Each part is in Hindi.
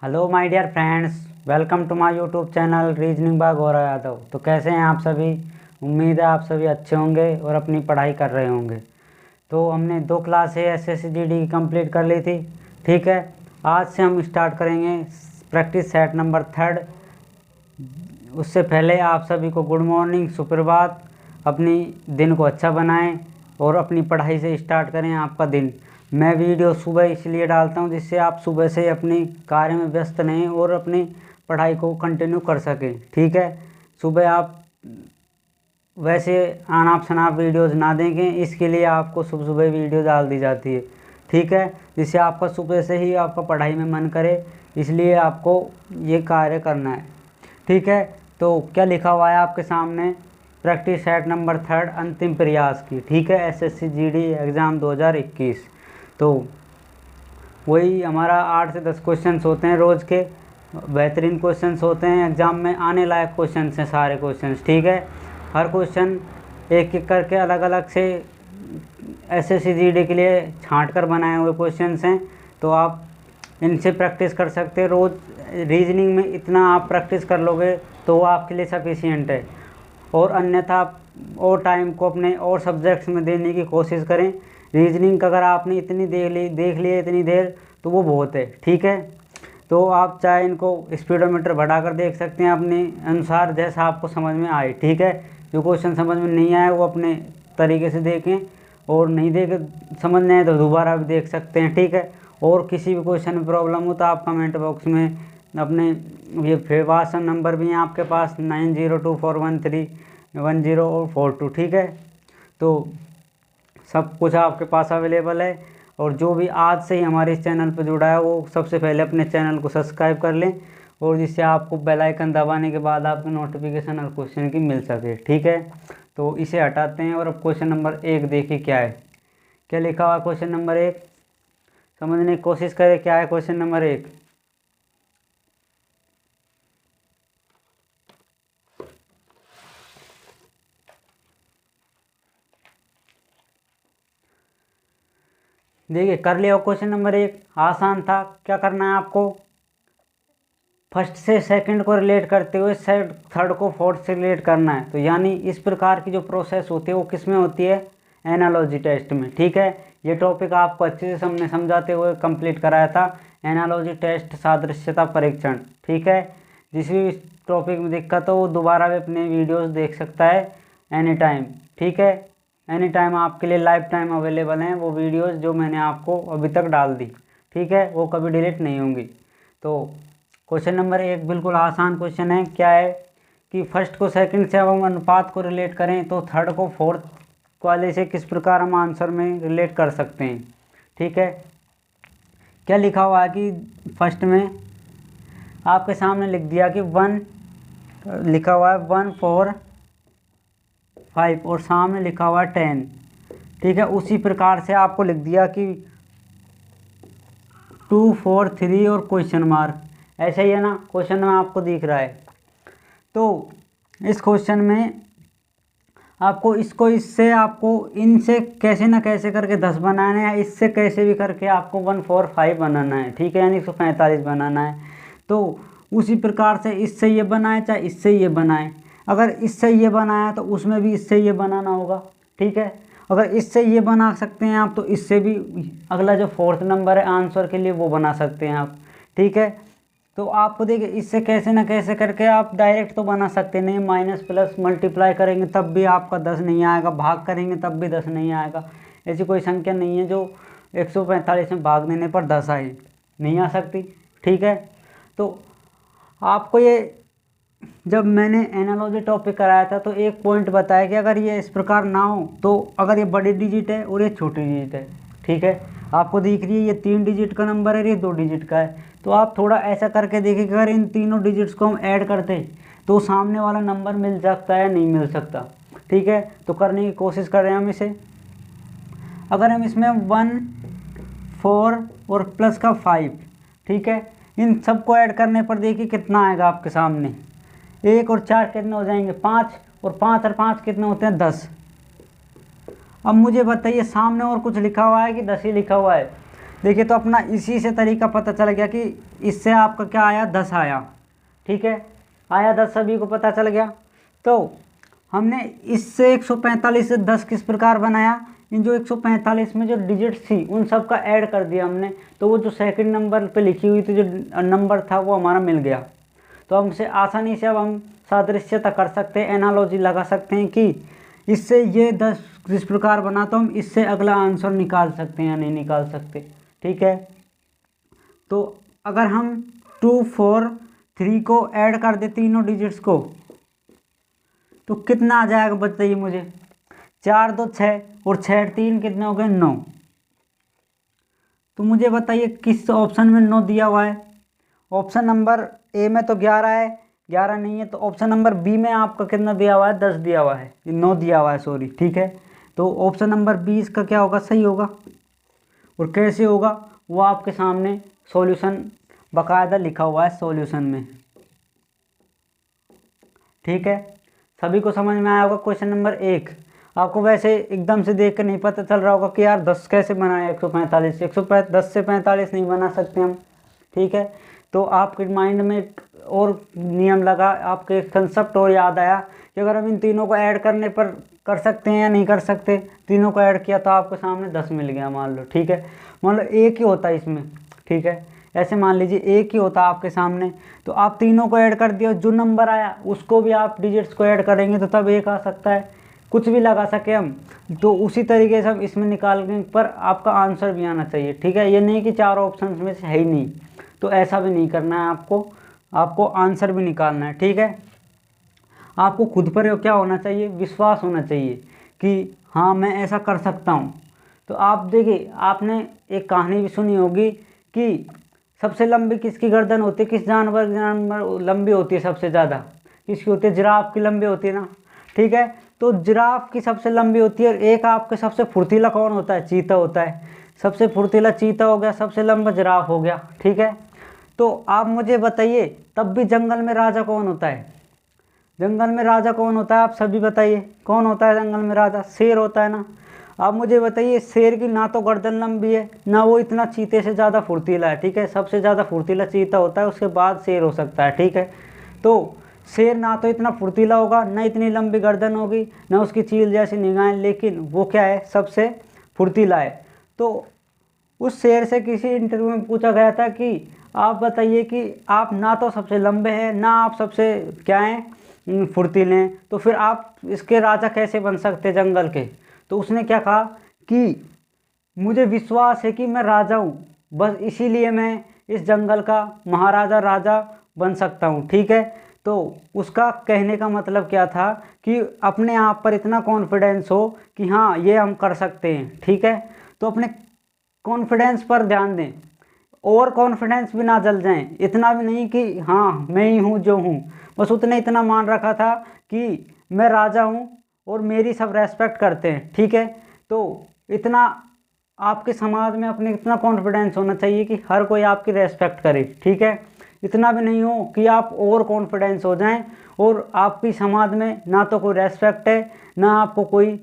Hello my dear friends, welcome to my YouTube channel reasoning by Gaurav Yadav. तो कैसे हैं आप सभी? उम्मीद है आप सभी अच्छे होंगे और अपनी पढ़ाई कर रहे होंगे। तो हमने 2 क्लासें एसएससी जीडी की कंप्लीट कर ली थी। ठीक है, आज से हम स्टार्ट करेंगे प्रैक्टिस सेट नंबर 3। उससे पहले आप सभी को गुड मॉर्निंग, सुप्रभात। अपनी दिन को अच्छा बनाएं और अपनी पढ़ाई से स्टार्ट करें आपका दिन। मैं वीडियो सुबह इसलिए डालता हूं जिससे आप सुबह से अपनी कार्य में व्यस्त रहें और अपनी पढ़ाई को कंटिन्यू कर सकें। ठीक है, सुबह आप वैसे अनाप शनाप वीडियोज़ ना देखें, इसके लिए आपको सुबह सुबह वीडियो डाल दी जाती है। ठीक है, जिससे आपका सुबह से ही आपका पढ़ाई में मन करे, इसलिए आपको ये कार्य करना है। ठीक है, तो क्या लिखा हुआ है आपके सामने? प्रैक्टिस सेट नंबर 3 अंतिम प्रयास की। ठीक है, एसएससी जीडी एग्ज़ाम 2021। तो वही हमारा 8 से 10 क्वेश्चंस होते हैं रोज़ के। बेहतरीन क्वेश्चंस होते हैं, एग्ज़ाम में आने लायक क्वेश्चंस हैं सारे क्वेश्चंस। ठीक है, हर क्वेश्चन एक एक करके अलग अलग से एसएससी जीडी के लिए छांट कर बनाए हुए क्वेश्चंस हैं। तो आप इनसे प्रैक्टिस कर सकते हैं। रोज़ रीजनिंग में इतना आप प्रैक्टिस कर लोगे तो वो आपके लिए सफिशिएंट है। और अन्यथा आप और टाइम को अपने और सब्जेक्ट्स में देने की कोशिश करें। रीजनिंग अगर आपने इतनी देख ली इतनी देर, तो वो बहुत है। ठीक है, तो आप चाहे इनको स्पीडोमीटर बढ़ाकर देख सकते हैं अपने अनुसार, जैसा आपको समझ में आए। ठीक है, जो क्वेश्चन समझ में नहीं आए वो अपने तरीके से देखें, और नहीं देखे समझ नहीं आए तो दोबारा भी देख सकते हैं। ठीक है, और किसी भी क्वेश्चन में प्रॉब्लम हो तो आप कमेंट बॉक्स में अपने ये व्हाट्सएप नंबर भी हैं आपके पास 9024131042। ठीक है, तो सब कुछ आपके पास अवेलेबल है। और जो भी आज से ही हमारे इस चैनल पर जुड़ा है वो सबसे पहले अपने चैनल को सब्सक्राइब कर लें, और जिससे आपको बेल आइकन दबाने के बाद आपको नोटिफिकेशन हर क्वेश्चन की मिल सके। ठीक है, तो इसे हटाते हैं और अब क्वेश्चन नंबर 1 देखिए क्या है। क्या लिखा हुआ क्वेश्चन नंबर 1? समझने की कोशिश करें क्या है क्वेश्चन नंबर 1। देखिए, कर लिया क्वेश्चन नंबर 1, आसान था। क्या करना है आपको? फर्स्ट से सेकंड को रिलेट करते हुए थर्ड को फोर्थ से रिलेट करना है। तो यानी इस प्रकार की जो प्रोसेस होती है वो किस में होती है? एनालॉजी टेस्ट में। ठीक है, ये टॉपिक आपको अच्छे से हमने समझाते हुए कंप्लीट कराया था, एनालॉजी टेस्ट सादृश्यता परीक्षण। ठीक है, जिस भी टॉपिक में दिक्कत हो वो दोबारा भी अपने वीडियोस देख सकता है एनी टाइम। ठीक है, एनी टाइम आपके लिए लाइफ टाइम अवेलेबल हैं वो वीडियोस जो मैंने आपको अभी तक डाल दी। ठीक है, वो कभी डिलीट नहीं होंगी। तो क्वेश्चन नंबर 1 बिल्कुल आसान क्वेश्चन है। क्या है कि फर्स्ट को सेकंड से अब हम अनुपात को रिलेट करें तो थर्ड को फोर्थ वाले से किस प्रकार हम आंसर में रिलेट कर सकते हैं। ठीक है, क्या लिखा हुआ है कि फर्स्ट में आपके सामने लिख दिया कि 1 लिखा हुआ है 1 4 5 और सामने लिखा हुआ है 10। ठीक है, उसी प्रकार से आपको लिख दिया कि 2 4 3 और क्वेश्चन मार्क। ऐसा ही है ना, क्वेश्चन में आपको दिख रहा है। तो इस क्वेश्चन में आपको इससे आपको इनसे कैसे ना कैसे करके 10 बनाना है, इससे कैसे भी करके आपको 145 बनाना है। ठीक है, यानी 145 बनाना है। तो उसी प्रकार से इससे ये बनाए चाहे इससे ये बनाए। अगर इससे ये बनाया तो उसमें भी इससे ये बनाना होगा। ठीक है, अगर इससे ये बना सकते हैं आप तो इससे भी अगला जो फोर्थ नंबर है आंसर के लिए वो बना सकते हैं आप। ठीक है, तो आपको देखिए इससे कैसे ना कैसे करके आप डायरेक्ट तो बना सकते नहीं, माइनस प्लस मल्टीप्लाई करेंगे तब भी आपका 10 नहीं आएगा, भाग करेंगे तब भी 10 नहीं आएगा। ऐसी कोई संख्या नहीं है जो 145 में भाग देने पर 10 आए, नहीं आ सकती। ठीक है, तो आपको ये जब मैंने एनालॉजी टॉपिक कराया था तो एक पॉइंट बताया कि अगर ये इस प्रकार ना हो तो अगर ये बड़ी डिजिट है और ये छोटी डिजिट है। ठीक है, आपको दिख रही है ये 3 डिजिट का नंबर है, ये 2 डिजिट का है। तो आप थोड़ा ऐसा करके देखिए कि अगर इन तीनों डिजिट्स को हम ऐड करते तो सामने वाला नंबर मिल सकता है, नहीं मिल सकता। ठीक है, तो करने की कोशिश कर रहे हैं हम इसे। अगर हम इसमें 1 4 और प्लस का 5, ठीक है, इन सबको ऐड करने पर देखिए कितना आएगा आपके सामने। 1 और 4 कितने हो जाएंगे? 5, और 5 और 5 कितने होते हैं? 10। अब मुझे बताइए सामने और कुछ लिखा हुआ है कि 10 ही लिखा हुआ है? देखिए तो अपना इसी से तरीका पता चल गया कि इससे आपका क्या आया, 10 आया। ठीक है, आया 10, सभी को पता चल गया। तो हमने इससे 145 से 10 किस प्रकार बनाया, इन जो 145 में जो डिजिट्स थी उन सब का ऐड कर दिया हमने, तो वो जो सेकंड नंबर पे लिखी हुई थी जो नंबर था वो हमारा मिल गया। तो हमसे आसानी से अब हम सादृश्यता कर सकते हैं, एनालॉजी लगा सकते हैं कि इससे ये 10 जिस प्रकार बना तो हम इससे अगला आंसर निकाल सकते हैं या नहीं निकाल सकते। ठीक है, तो अगर हम 2 4 3 को ऐड कर दे तीनों डिजिट्स को तो कितना आ जाएगा बताइए मुझे। 4 2 6 और 6 3 कितने हो गए, 9। तो मुझे बताइए किस ऑप्शन में 9 दिया हुआ है। ऑप्शन नंबर ए में तो 11 है, 11 नहीं है, तो ऑप्शन नंबर बी में आपका कितना दिया हुआ है, 10 दिया हुआ है, 9 दिया हुआ है सॉरी। ठीक है, तो ऑप्शन नंबर 20 का क्या होगा, सही होगा। और कैसे होगा वो आपके सामने सॉल्यूशन बाकायदा लिखा हुआ है सॉल्यूशन में। ठीक है, सभी को समझ में आया होगा। क्वेश्चन नंबर 1 आपको वैसे एकदम से देख कर नहीं पता चल रहा होगा कि यार 10 कैसे बनाए, 145 10 से 45 नहीं बना सकते हम। ठीक है, तो आपके माइंड में एक और नियम लगा, आपके कंसेप्ट और याद आया कि अगर हम इन तीनों को ऐड करने पर कर सकते हैं या नहीं कर सकते। तीनों को ऐड किया तो आपके सामने 10 मिल गया मान लो। ठीक है, मान लो एक ही होता है इसमें। ठीक है, ऐसे मान लीजिए एक ही होता आपके सामने, तो आप तीनों को ऐड कर दिया, जो नंबर आया उसको भी आप डिजिट्स को ऐड करेंगे तो तब एक आ सकता है। कुछ भी लगा सके हम, तो उसी तरीके से हम इसमें निकालने पर आपका आंसर भी आना चाहिए। ठीक है, ये नहीं कि 4 ऑप्शन में से है ही नहीं, तो ऐसा भी नहीं करना है आपको आंसर भी निकालना है। ठीक है, आपको खुद पर क्या होना चाहिए, विश्वास होना चाहिए कि हाँ मैं ऐसा कर सकता हूँ। तो आप देखिए, आपने एक कहानी भी सुनी होगी कि सबसे लंबी किसकी गर्दन होती है, किस जानवर लंबी होती है सबसे ज़्यादा, किसकी होती है, जिराफ की लंबी होती है ना। ठीक है, तो जिराफ की सबसे लंबी होती है। एक आपके सबसे फुर्तीला कौन होता है, चीता होता है। सबसे फुर्तीला चीता हो गया, सबसे लंबा जिराफ हो गया। ठीक है, तो आप मुझे बताइए तब भी जंगल में राजा कौन होता है, जंगल में राजा कौन होता है, आप सभी बताइए कौन होता है जंगल में राजा, शेर होता है ना। आप मुझे बताइए शेर की ना तो गर्दन लंबी है ना वो इतना चीते से ज़्यादा फुर्तीला है। ठीक है, सबसे ज़्यादा फुर्तीला चीता होता है, उसके बाद शेर हो सकता है। ठीक है, तो शेर ना तो इतना फुर्तीला होगा, ना इतनी लंबी गर्दन होगी, ना उसकी चील जैसी निगाहें, लेकिन वो क्या है, सबसे फुर्तीला है। तो उस शेर से किसी इंटरव्यू में पूछा गया था कि आप बताइए कि आप ना तो सबसे लंबे हैं ना आप सबसे क्या हैं, फुर्तीले हैं, तो फिर आप इसके राजा कैसे बन सकते जंगल के। तो उसने क्या कहा कि मुझे विश्वास है कि मैं राजा हूँ, बस इसीलिए मैं इस जंगल का महाराजा राजा बन सकता हूँ। ठीक है, तो उसका कहने का मतलब क्या था कि अपने आप पर इतना कॉन्फिडेंस हो कि हाँ ये हम कर सकते हैं। ठीक है, तो अपने कॉन्फिडेंस पर ध्यान दें, ओवर कॉन्फिडेंस भी ना जल जाएं, इतना भी नहीं कि हाँ मैं ही हूँ जो हूँ, बस उतने इतना मान रखा था कि मैं राजा हूँ और मेरी सब रेस्पेक्ट करते हैं। ठीक है, तो इतना आपके समाज में अपने इतना कॉन्फिडेंस होना चाहिए कि हर कोई आपकी रेस्पेक्ट करे। ठीक है, इतना भी नहीं हो कि आप ओवर कॉन्फिडेंस हो जाएं और आपकी समाज में ना तो कोई रेस्पेक्ट है ना आपको कोई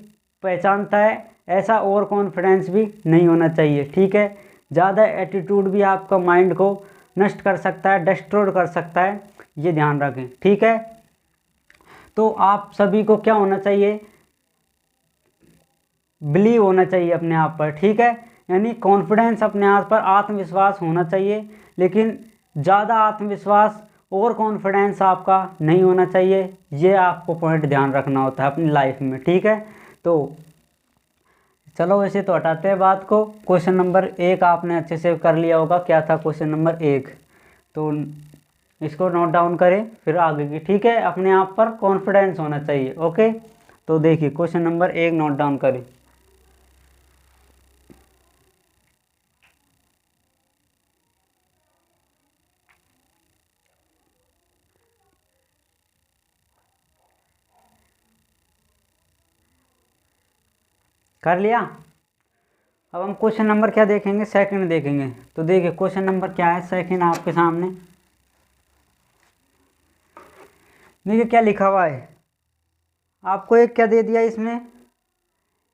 पहचानता है, ऐसा ओवर कॉन्फिडेंस भी नहीं होना चाहिए। ठीक है, ज़्यादा एटीट्यूड भी आपका माइंड को नष्ट कर सकता है, डिस्ट्रॉय कर सकता है, ये ध्यान रखें। ठीक है, तो आप सभी को क्या होना चाहिए, बिलीव होना चाहिए अपने आप पर। ठीक है, यानी कॉन्फिडेंस अपने आप पर, आत्मविश्वास होना चाहिए, लेकिन ज़्यादा आत्मविश्वास और कॉन्फिडेंस आपका नहीं होना चाहिए। ये आपको पॉइंट ध्यान रखना होता है अपनी लाइफ में। ठीक है, तो चलो वैसे तो हटाते हैं बात को। क्वेश्चन नंबर 1 आपने अच्छे से कर लिया होगा, क्या था क्वेश्चन नंबर 1, तो इसको नोट डाउन करें फिर आगे की। ठीक है, अपने आप पर कॉन्फिडेंस होना चाहिए। ओके, तो देखिए क्वेश्चन नंबर 1 नोट डाउन करें। कर लिया। अब हम क्वेश्चन नंबर क्या देखेंगे, सेकंड देखेंगे। तो देखिए क्वेश्चन नंबर क्या है सेकंड आपके सामने, देखिए क्या लिखा हुआ है। आपको एक क्या दे दिया इसमें,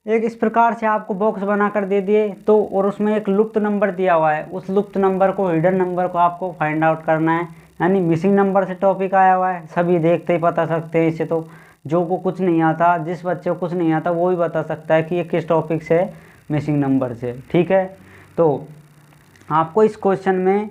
एक इस प्रकार से आपको बॉक्स बना कर दे दिए तो, और उसमें एक लुप्त नंबर दिया हुआ है, उस लुप्त नंबर को, हिडन नंबर को आपको फाइंड आउट करना है। यानी मिसिंग नंबर से टॉपिक आया हुआ है, सभी देखते ही पता सकते हैं इसे। तो जो को कुछ नहीं आता, जिस बच्चे को कुछ नहीं आता, वो भी बता सकता है कि ये किस टॉपिक से, मिसिंग नंबर से। ठीक है, तो आपको इस क्वेश्चन में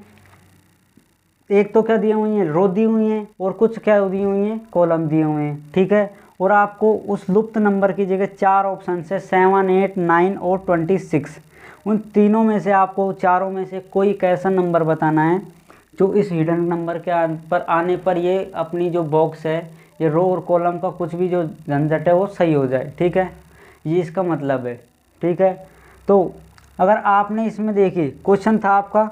एक तो क्या दिए हुई हैं, रो दी हुई हैं, और कुछ क्या दी हुई हैं, कॉलम दिए हुए हैं। ठीक है, और आपको उस लुप्त नंबर की जगह 4 ऑप्शन है, 7, 8, 9 और 26। उन तीनों में से आपको, चारों में से कोई एक ऐसा नंबर बताना है जो इस हिडन नंबर के आने पर ये अपनी जो बॉक्स है, ये रो और कॉलम का कुछ भी जो झंझट है वो सही हो जाए। ठीक है, ये इसका मतलब है। ठीक है, तो अगर आपने इसमें देखिए, क्वेश्चन था आपका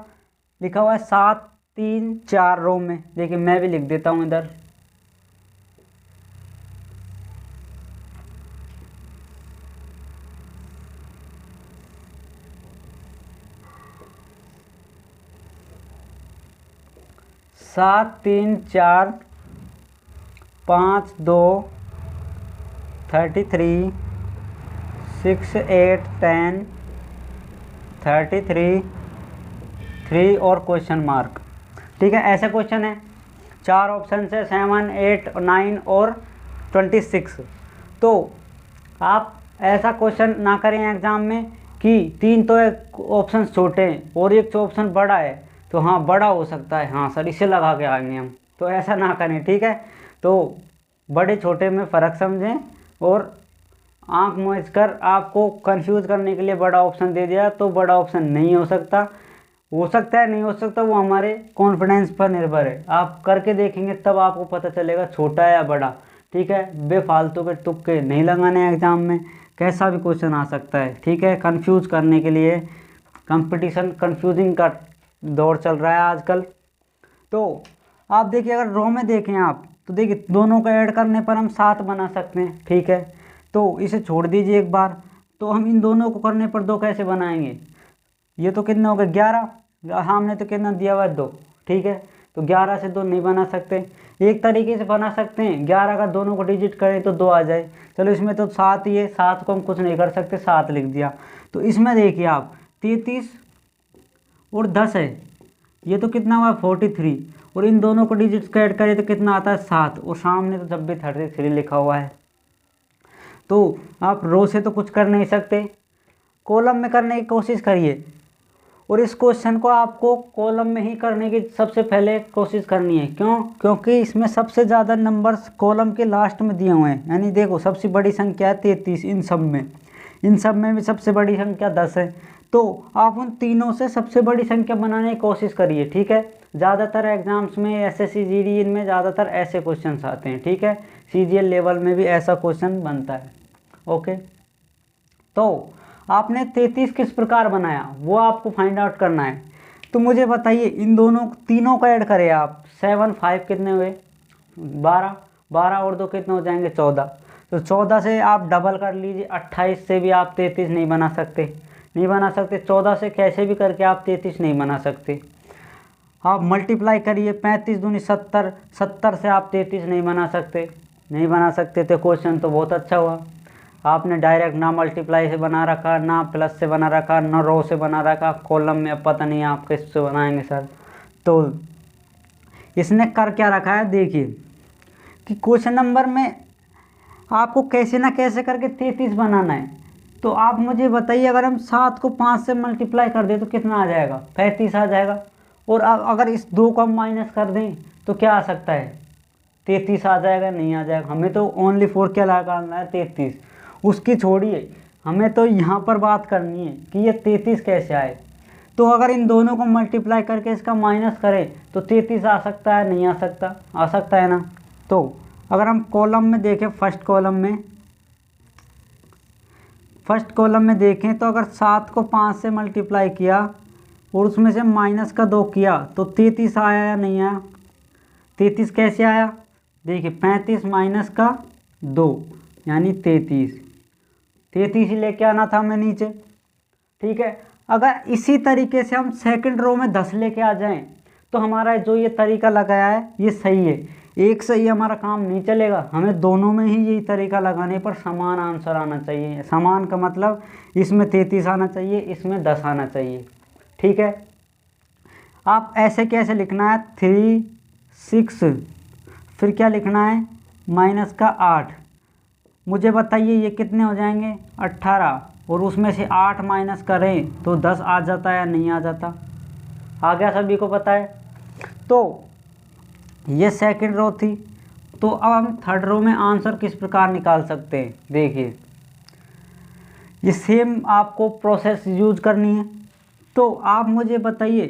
लिखा हुआ है 7, 3, 4 रो में। देखिए मैं भी लिख देता हूँ इधर, सात, 3, 4, 5, 2, 33, 6, 8, 10, 33, 3 और क्वेश्चन मार्क। ठीक है, ऐसे क्वेश्चन है, 4 ऑप्शन है, 7, 8, 9 और 26। तो आप ऐसा क्वेश्चन ना करें एग्जाम में कि 3 तो एक ऑप्शन छोटे हैं और एक ऑप्शन बड़ा है, तो हाँ बड़ा हो सकता है, हाँ सर इसे लगा के आएंगे हम, तो ऐसा ना करें। ठीक है, तो बड़े छोटे में फ़र्क समझें, और आंख मूंझ कर आपको कंफ्यूज करने के लिए बड़ा ऑप्शन दे दिया तो बड़ा ऑप्शन नहीं हो सकता है नहीं हो सकता, वो हमारे कॉन्फिडेंस पर निर्भर है। आप करके देखेंगे तब आपको पता चलेगा छोटा है या बड़ा। ठीक है, बेफालतू के तुक्के नहीं लगाने एग्जाम में, कैसा भी क्वेश्चन आ सकता है। ठीक है, कंफ्यूज करने के लिए, कंपटीशन कंफ्यूजिंग का दौर चल रहा है आजकल। तो आप देखिए, अगर रो में देखें आप, तो देखिए दोनों को ऐड करने पर हम 7 बना सकते हैं। ठीक है, तो इसे छोड़ दीजिए एक बार, तो हम इन दोनों को करने पर 2 कैसे बनाएंगे, ये तो कितने हो गए, 11। हमने तो कितना दिया हुआ है, 2। ठीक है, तो 11 से 2 नहीं बना सकते। एक तरीके से बना सकते हैं, 11 का दोनों को डिजिट करें तो 2 आ जाए। चलो इसमें तो 7 ही है, 7 को हम कुछ नहीं कर सकते, 7 लिख दिया। तो इसमें देखिए आप, 33 और 10 है, ये तो कितना हुआ, 43, और इन दोनों को डिजिट्स का ऐड करें तो कितना आता है, 7, और सामने तो जब भी 33 लिखा हुआ है। तो आप रो से तो कुछ कर नहीं सकते, कॉलम में करने की कोशिश करिए, और इस क्वेश्चन को आपको कॉलम में ही करने की सबसे पहले कोशिश करनी है। क्यों? क्योंकि इसमें सबसे ज़्यादा नंबर्स कॉलम के लास्ट में दिए हुए हैं। यानी देखो, सबसे बड़ी संख्या है 33, इन सब में भी सबसे बड़ी संख्या 10 है। तो आप उन तीनों से सबसे बड़ी संख्या बनाने की कोशिश करिए। ठीक है, ज़्यादातर एग्जाम्स में, एसएससी जीडी, इनमें ज़्यादातर ऐसे क्वेश्चन आते हैं। ठीक है, सीजीएल लेवल में भी ऐसा क्वेश्चन बनता है। ओके, तो आपने 33 किस प्रकार बनाया वो आपको फाइंड आउट करना है। तो मुझे बताइए, इन तीनों को ऐड करें आप, 7, 5 कितने हुए, 12, 12 और 2 कितने हो जाएंगे, 14। तो 14 से आप डबल कर लीजिए, 28 से भी आप 33 नहीं बना सकते, 14 से कैसे भी करके आप 33 नहीं बना सकते। आप मल्टीप्लाई करिए, 35 दूनी 70, 70 से आप 33 नहीं बना सकते। तो क्वेश्चन तो बहुत अच्छा हुआ, आपने डायरेक्ट ना मल्टीप्लाई से बना रखा, ना प्लस से बना रखा, ना रो से बना रखा, कॉलम में अब पता नहीं आप किससे बनाएंगे सर। तो इसने कर क्या रखा है, देखिए कि क्वेश्चन नंबर में आपको कैसे ना कैसे करके 33 बनाना है। तो आप मुझे बताइए, अगर हम 7 को 5 से मल्टीप्लाई कर दें तो कितना आ जाएगा, 35 आ जाएगा। और अगर इस 2 को हम माइनस कर दें तो क्या आ सकता है, 33 आ जाएगा, नहीं आ जाएगा। हमें तो ओनली 4 क्या लगाना है, 33। उसकी छोड़िए, हमें तो यहाँ पर बात करनी है कि ये 33 कैसे आए। तो अगर इन दोनों को मल्टीप्लाई करके इसका माइनस करें तो 33 आ सकता है, नहीं आ सकता, आ सकता है ना। तो अगर हम कॉलम में देखें, फर्स्ट कॉलम में देखें, तो अगर 7 को 5 से मल्टीप्लाई किया और उसमें से माइनस का 2 किया तो 33 आया या नहीं आया। 33 कैसे आया, देखिए 35 माइनस का 2 यानी 33 ही लेके आना था हमें नीचे। ठीक है, अगर इसी तरीके से हम सेकंड रो में 10 लेके आ जाएं तो हमारा जो ये तरीका लगाया है ये सही है। एक से ही हमारा काम नहीं चलेगा, हमें दोनों में ही यही तरीका लगाने पर समान आंसर आना चाहिए। समान का मतलब इसमें 33 आना चाहिए, इसमें 10 आना चाहिए। ठीक है, आप ऐसे कैसे लिखना है, 3 6 फिर क्या लिखना है माइनस का 8। मुझे बताइए ये कितने हो जाएंगे 18, और उसमें से 8 माइनस करें तो 10 आ जाता है या नहीं आ जाता। आ गया, सभी को पता है। तो ये सेकंड रो थी। तो अब हम थर्ड रो में आंसर किस प्रकार निकाल सकते हैं, देखिए ये सेम आपको प्रोसेस यूज करनी है। तो आप मुझे बताइए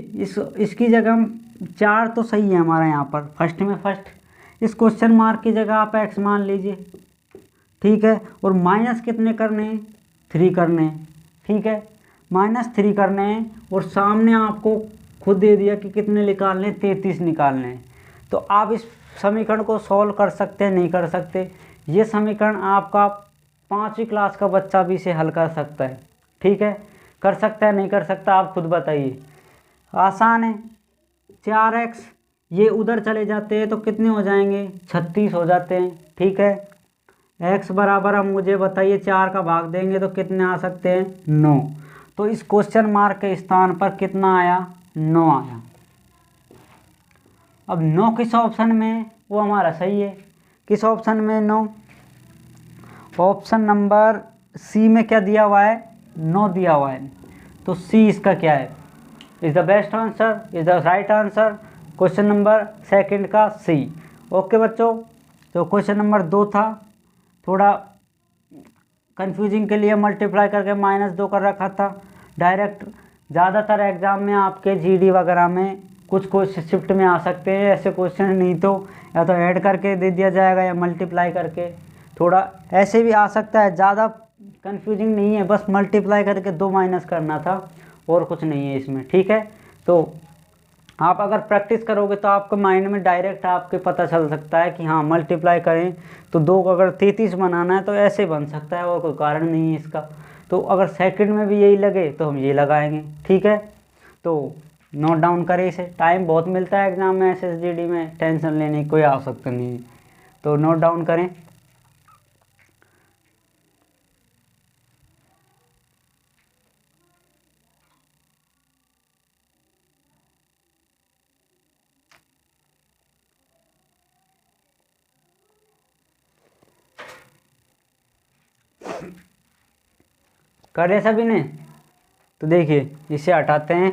इसकी जगह हम 4 तो सही है हमारा यहाँ पर फर्स्ट में, फर्स्ट इस क्वेश्चन मार्क की जगह आप x मान लीजिए। ठीक है, और माइनस कितने करने हैं, 3 करने हैं। ठीक है, -3 करने हैं, और सामने आपको खुद दे दिया कि कितने निकालने हैं, 33 निकालने हैं। तो आप इस समीकरण को सॉल्व कर सकते हैं, नहीं कर सकते। ये समीकरण आपका 5वीं क्लास का बच्चा भी इसे हल कर सकता है। ठीक है, कर सकता है, नहीं कर सकता, आप खुद बताइए। आसान है। 4x ये उधर चले जाते हैं तो कितने हो जाएंगे, 36 हो जाते हैं। ठीक है, x बराबर, अब मुझे बताइए 4 का भाग देंगे तो कितने आ सकते हैं, 9। तो इस क्वेश्चन मार्क के स्थान पर कितना आया, 9 आया। अब 9 किस ऑप्शन में है, वो हमारा सही है। किस ऑप्शन में 9, ऑप्शन नंबर सी में क्या दिया हुआ है, 9 दिया हुआ है। तो सी इसका क्या है, is the best answer, is the right answer. Question number second का सी। ओके बच्चों, तो क्वेश्चन नंबर 2 था, थोड़ा कंफ्यूजिंग के लिए मल्टीप्लाई करके -2 कर रखा था। डायरेक्ट ज़्यादातर एग्जाम में आपके जीडी वगैरह में कुछ क्वेश्चन शिफ्ट में आ सकते हैं ऐसे क्वेश्चन, नहीं तो या तो ऐड करके दे दिया जाएगा या मल्टीप्लाई करके, थोड़ा ऐसे भी आ सकता है। ज़्यादा कंफ्यूजिंग नहीं है, बस मल्टीप्लाई करके 2 माइनस करना था, और कुछ नहीं है इसमें। ठीक है, तो आप अगर प्रैक्टिस करोगे तो आपके माइंड में डायरेक्ट आपके पता चल सकता है कि हाँ मल्टीप्लाई करें तो 2 को अगर 33 बनाना है तो ऐसे बन सकता है, और कोई कारण नहीं है इसका। तो अगर सेकंड में भी यही लगे तो हम ये लगाएंगे। ठीक है, तो नोट डाउन करें इसे, टाइम बहुत मिलता है एग्जाम में SSGD में, टेंशन लेने की कोई आवश्यकता नहीं है। तो नोट डाउन करें। करे सभी ने, तो देखिए इसे हटाते हैं।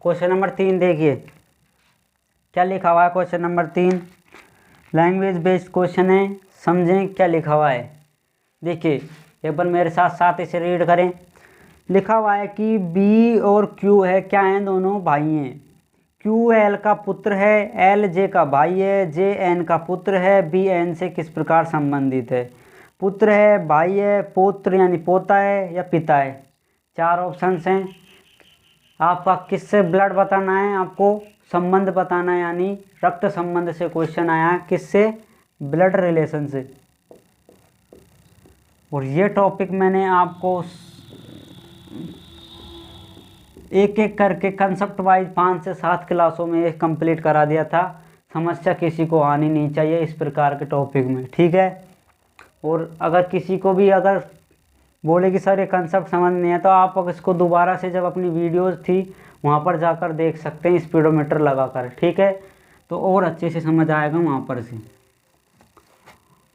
क्वेश्चन नंबर 3 देखिए क्या लिखा हुआ है। Question number 3 language based question है, समझें क्या लिखा हुआ है। देखिए एक बार मेरे साथ साथ इसे रीड करें। लिखा हुआ है कि बी और क्यू है, क्या हैं, दोनों भाई हैं। क्यू एल का पुत्र है, एल जे का भाई है, जे एन का पुत्र है, बी एन से किस प्रकार संबंधित है। पुत्र है, भाई है, पौत्र यानी पोता है या पिता है। 4 ऑप्शंस हैं। आपका किससे ब्लड बताना है, आपको संबंध बताना है, यानी रक्त संबंध से क्वेश्चन आया है, किससे, ब्लड रिलेशन से। और ये टॉपिक मैंने आपको एक एक करके कंसेप्ट वाइज 5 से 7 क्लासों में एक कंप्लीट करा दिया था। समस्या किसी को आनी नहीं चाहिए इस प्रकार के टॉपिक में। ठीक है, और अगर किसी को भी अगर बोले कि सर ये कंसेप्ट समझ नहीं है, तो आप इसको दोबारा से जब अपनी वीडियोस थी वहाँ पर जाकर देख सकते हैं स्पीडोमीटर लगाकर। ठीक है, तो और अच्छे से समझ आएगा वहाँ पर से।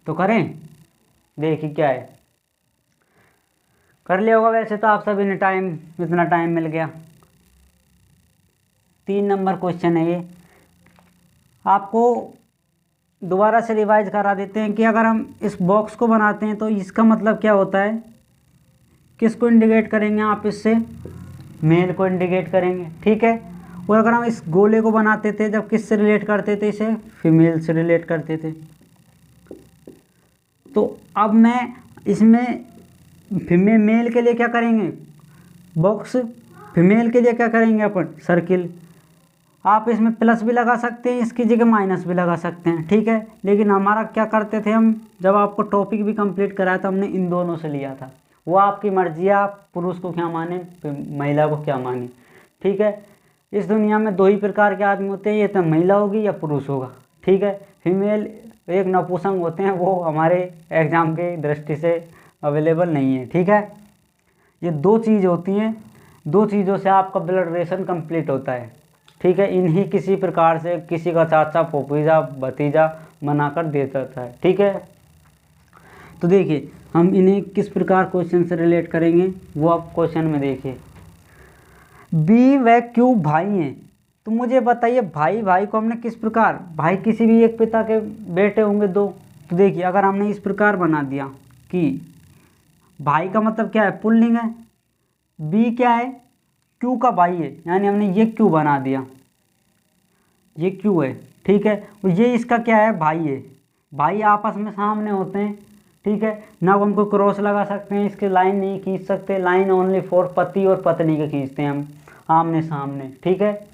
तो करें, देखिए क्या है, कर लिया होगा वैसे तो आप सभी ने, टाइम इतना टाइम मिल गया। 3 नंबर क्वेश्चन है ये, आपको दोबारा से रिवाइज करा देते हैं कि अगर हम इस बॉक्स को बनाते हैं तो इसका मतलब क्या होता है, किसको इंडिकेट करेंगे आप इससे, मेल को इंडिकेट करेंगे। ठीक है, और अगर हम इस गोले को बनाते थे जब किससे रिलेट करते थे, इसे फीमेल से रिलेट करते थे। तो अब मैं इसमें मेल के लिए क्या करेंगे, बॉक्स, फीमेल के लिए क्या करेंगे अपन, सर्किल। आप इसमें प्लस भी लगा सकते हैं, इसकी जगह माइनस भी लगा सकते हैं। ठीक है, लेकिन हमारा क्या करते थे हम, जब आपको टॉपिक भी कंप्लीट कराया था हमने इन दोनों से लिया था, वो आपकी मर्जी है, आप पुरुष को क्या माने, महिला को क्या माने। ठीक है, इस दुनिया में 2 ही प्रकार के आदमी होते हैं, ये तो महिला होगी या पुरुष होगा। ठीक है, फीमेल एक नपुंसक होते हैं, वो हमारे एग्जाम के दृष्टि से अवेलेबल नहीं है। ठीक है, ये 2 चीज़ होती हैं, 2 चीज़ों से आपका ब्लड रिलेशन कंप्लीट होता है। ठीक है, इन्हीं किसी प्रकार से किसी का चाचा, फूफीजा, भतीजा बनाकर दे देता है। ठीक है, तो देखिए हम इन्हें किस प्रकार क्वेश्चन से रिलेट करेंगे वो आप क्वेश्चन में देखिए। बी व क्यू भाई हैं, तो मुझे बताइए भाई भाई को हमने किस प्रकार, भाई किसी भी एक पिता के बेटे होंगे 2। तो देखिए अगर हमने इस प्रकार बना दिया कि भाई का मतलब क्या है, पुल्लिंग है, बी क्या है, क्यू का भाई है, यानी हमने ये क्यू बना दिया, ये क्यू है। ठीक है, और ये इसका क्या है, भाई है। भाई आपस में सामने होते हैं। ठीक है, ना हम कोई क्रॉस लगा सकते हैं, इसके लाइन नहीं खींच सकते, लाइन ओनली फॉर पति और पत्नी के खींचते हैं हम आमने सामने। ठीक है,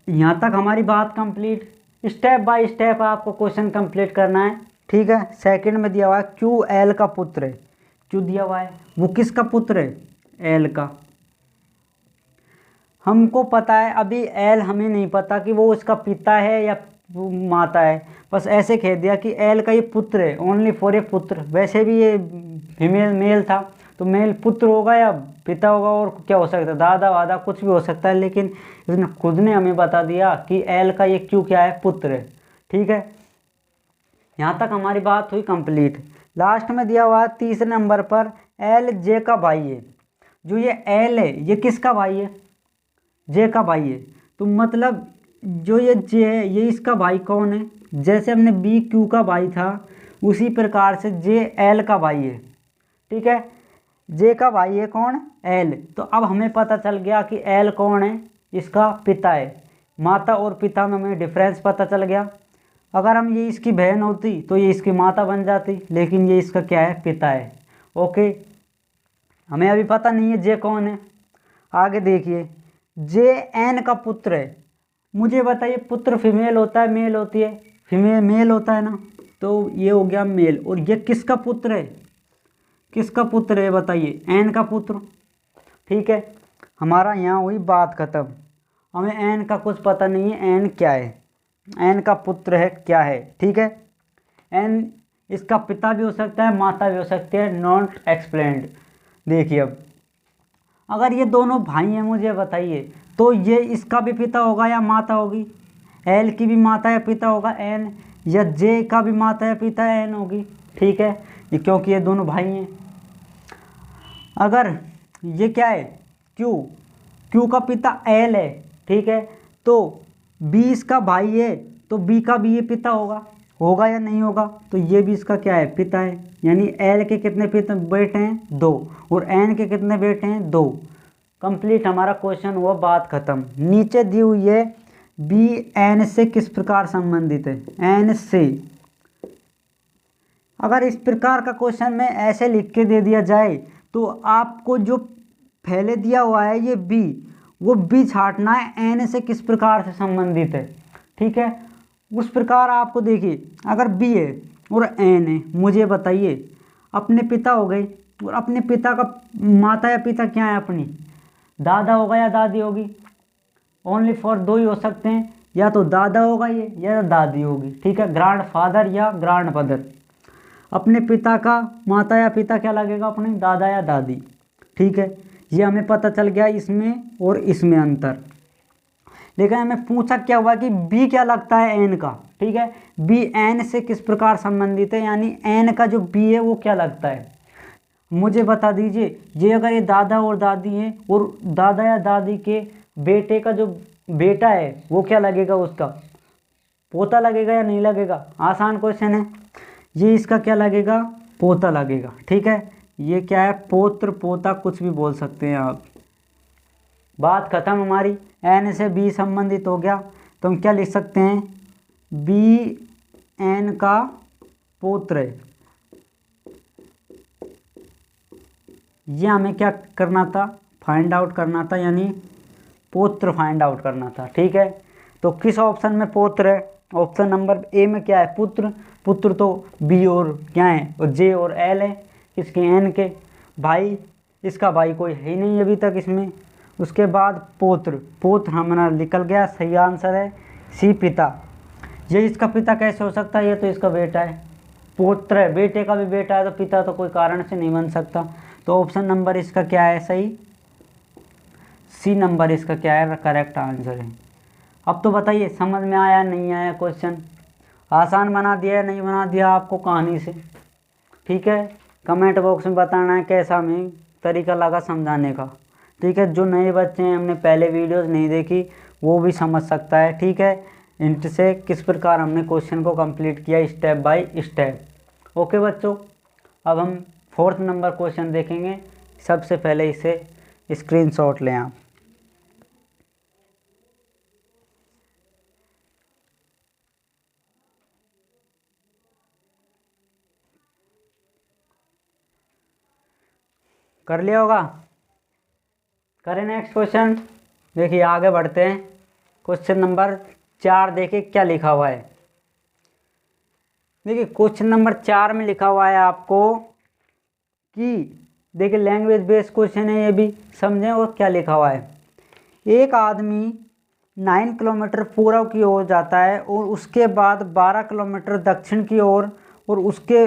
यहाँ तक हमारी बात कंप्लीट। स्टेप बाय स्टेप आपको क्वेश्चन कंप्लीट करना है। ठीक है, सेकंड में दिया हुआ है क्यू एल का पुत्र है, क्यू दिया हुआ है, वो किसका पुत्र है, एल का। हमको पता है, अभी एल हमें नहीं पता कि वो उसका पिता है या माता है, बस ऐसे कह दिया कि एल का ये पुत्र है, ओनली फॉर ए पुत्र। वैसे भी ये फीमेल मेल था, तो मेल पुत्र होगा या पिता होगा, और क्या हो सकता है, दादा वादा कुछ भी हो सकता है, लेकिन इसने खुद ने हमें बता दिया कि एल का ये क्यू क्या है, पुत्र है। ठीक है, यहाँ तक हमारी बात हुई कंप्लीट। लास्ट में दिया हुआ तीसरे नंबर पर एल जे का भाई है। जो ये एल है ये किसका भाई है, जे का भाई है। तो मतलब जो ये जे है ये इसका भाई कौन है, जैसे हमने बी क्यू का भाई था उसी प्रकार से जे एल का भाई है। ठीक है, जे का भाई है कौन, एल। तो अब हमें पता चल गया कि एल कौन है, इसका पिता है। माता और पिता में हमें डिफरेंस पता चल गया। अगर हम ये इसकी बहन होती तो ये इसकी माता बन जाती, लेकिन ये इसका क्या है, पिता है। ओके, हमें अभी पता नहीं है जे कौन है। आगे देखिए, जे एन का पुत्र है। मुझे बताइए पुत्र फीमेल होता है मेल होती है, फीमेल मेल होता है ना, तो ये हो गया मेल। और ये किसका पुत्र है, किसका पुत्र है बताइए, एन का पुत्र। ठीक है, हमारा यहाँ हुई बात खत्म। हमें एन का कुछ पता नहीं है, एन क्या है, एन का पुत्र है क्या है। ठीक है, एन इसका पिता भी हो सकता है, माता भी हो सकती है, नॉट एक्सप्लेन्ड। देखिए अब अगर ये दोनों भाई हैं मुझे बताइए, तो ये इसका भी पिता होगा या माता होगी, एल की भी माता या पिता होगा एन, या जे का भी माता या पिता एन होगी। ठीक है, ये क्योंकि ये दोनों भाई हैं। अगर ये क्या है, क्यू, क्यू का पिता एल है। ठीक है, तो बी इसका भाई है, तो बी का भी ये पिता होगा, होगा या नहीं होगा, तो ये भी इसका क्या है, पिता है। यानी एल के कितने पिता बेटे हैं, 2, और एन के कितने बेटे हैं, 2। कंप्लीट हमारा क्वेश्चन हुआ, बात खत्म। नीचे दी हुई है बी एन से किस प्रकार संबंधित है, एन से। अगर इस प्रकार का क्वेश्चन में ऐसे लिख के दे दिया जाए तो आपको जो पहले दिया हुआ है ये बी, वो बी छांटना है एन से किस प्रकार से संबंधित है। ठीक है, उस प्रकार आपको देखिए, अगर बी है और एन है, मुझे बताइए अपने पिता हो गए, और अपने पिता का माता या पिता क्या है, अपनी दादा होगा या दादी होगी, ओनली फॉर 2 ही हो सकते हैं, या तो दादा होगा ये या दादी होगी। ठीक है, ग्रैंड फादर या ग्रैंड मदर। अपने पिता का माता या पिता क्या लगेगा, अपने दादा या दादी। ठीक है, ये हमें पता चल गया इसमें और इसमें अंतर। लेकिन हमें पूछा क्या हुआ कि बी क्या लगता है एन का। ठीक है, बी एन से किस प्रकार संबंधित है, यानी एन का जो बी है वो क्या लगता है, मुझे बता दीजिए। ये अगर ये दादा और दादी हैं, और दादा या दादी के बेटे का जो बेटा है वो क्या लगेगा, उसका पोता लगेगा या नहीं लगेगा, आसान क्वेश्चन है। ये इसका क्या लगेगा, पोता लगेगा। ठीक है, ये क्या है, पोत्र पोता कुछ भी बोल सकते हैं आप। बात खत्म हमारी, एन से बी संबंधित हो गया, तो हम क्या लिख सकते हैं, बी एन का पुत्र है। ये हमें क्या करना था, फाइंड आउट करना था, यानी पुत्र फाइंड आउट करना था। ठीक है, तो किस ऑप्शन में पुत्र है, ऑप्शन नंबर ए में क्या है, पुत्र। पुत्र तो बी और क्या है, और जे और एल है। किसके, एन के। भाई, इसका भाई कोई है ही नहीं अभी तक इसमें। उसके बाद पुत्र, पुत्र हमारा निकल गया, सही आंसर है सी पिता। ये इसका पिता कैसे हो सकता है, ये तो इसका बेटा है, पुत्र है, बेटे का भी बेटा है तो पिता तो कोई कारण से नहीं बन सकता। तो ऑप्शन नंबर इसका क्या है सही, सी नंबर इसका क्या है करेक्ट आंसर है। अब तो बताइए समझ में आया नहीं आया क्वेश्चन, आसान बना दिया है नहीं बना दिया आपको कहानी से, ठीक है। कमेंट बॉक्स में बताना है कैसा हमें तरीका लगा समझाने का, ठीक है। जो नए बच्चे हैं, हमने पहले वीडियोस नहीं देखी, वो भी समझ सकता है, ठीक है। इनसे किस प्रकार हमने क्वेश्चन को कंप्लीट किया स्टेप बाय स्टेप। ओके बच्चों, अब हम 4th नंबर क्वेश्चन देखेंगे। सबसे पहले इसे स्क्रीनशॉट लें आप। कर लिया होगा, करें नेक्स्ट क्वेश्चन। देखिए आगे बढ़ते हैं। क्वेश्चन नंबर 4 देखिए क्या लिखा हुआ है। देखिए क्वेश्चन नंबर 4 में लिखा हुआ है आपको कि देखिए लैंग्वेज बेस्ड क्वेश्चन है, ये भी समझें और क्या लिखा हुआ है। एक आदमी 9 किलोमीटर पूर्व की ओर जाता है और उसके बाद 12 किलोमीटर दक्षिण की ओर, और उसके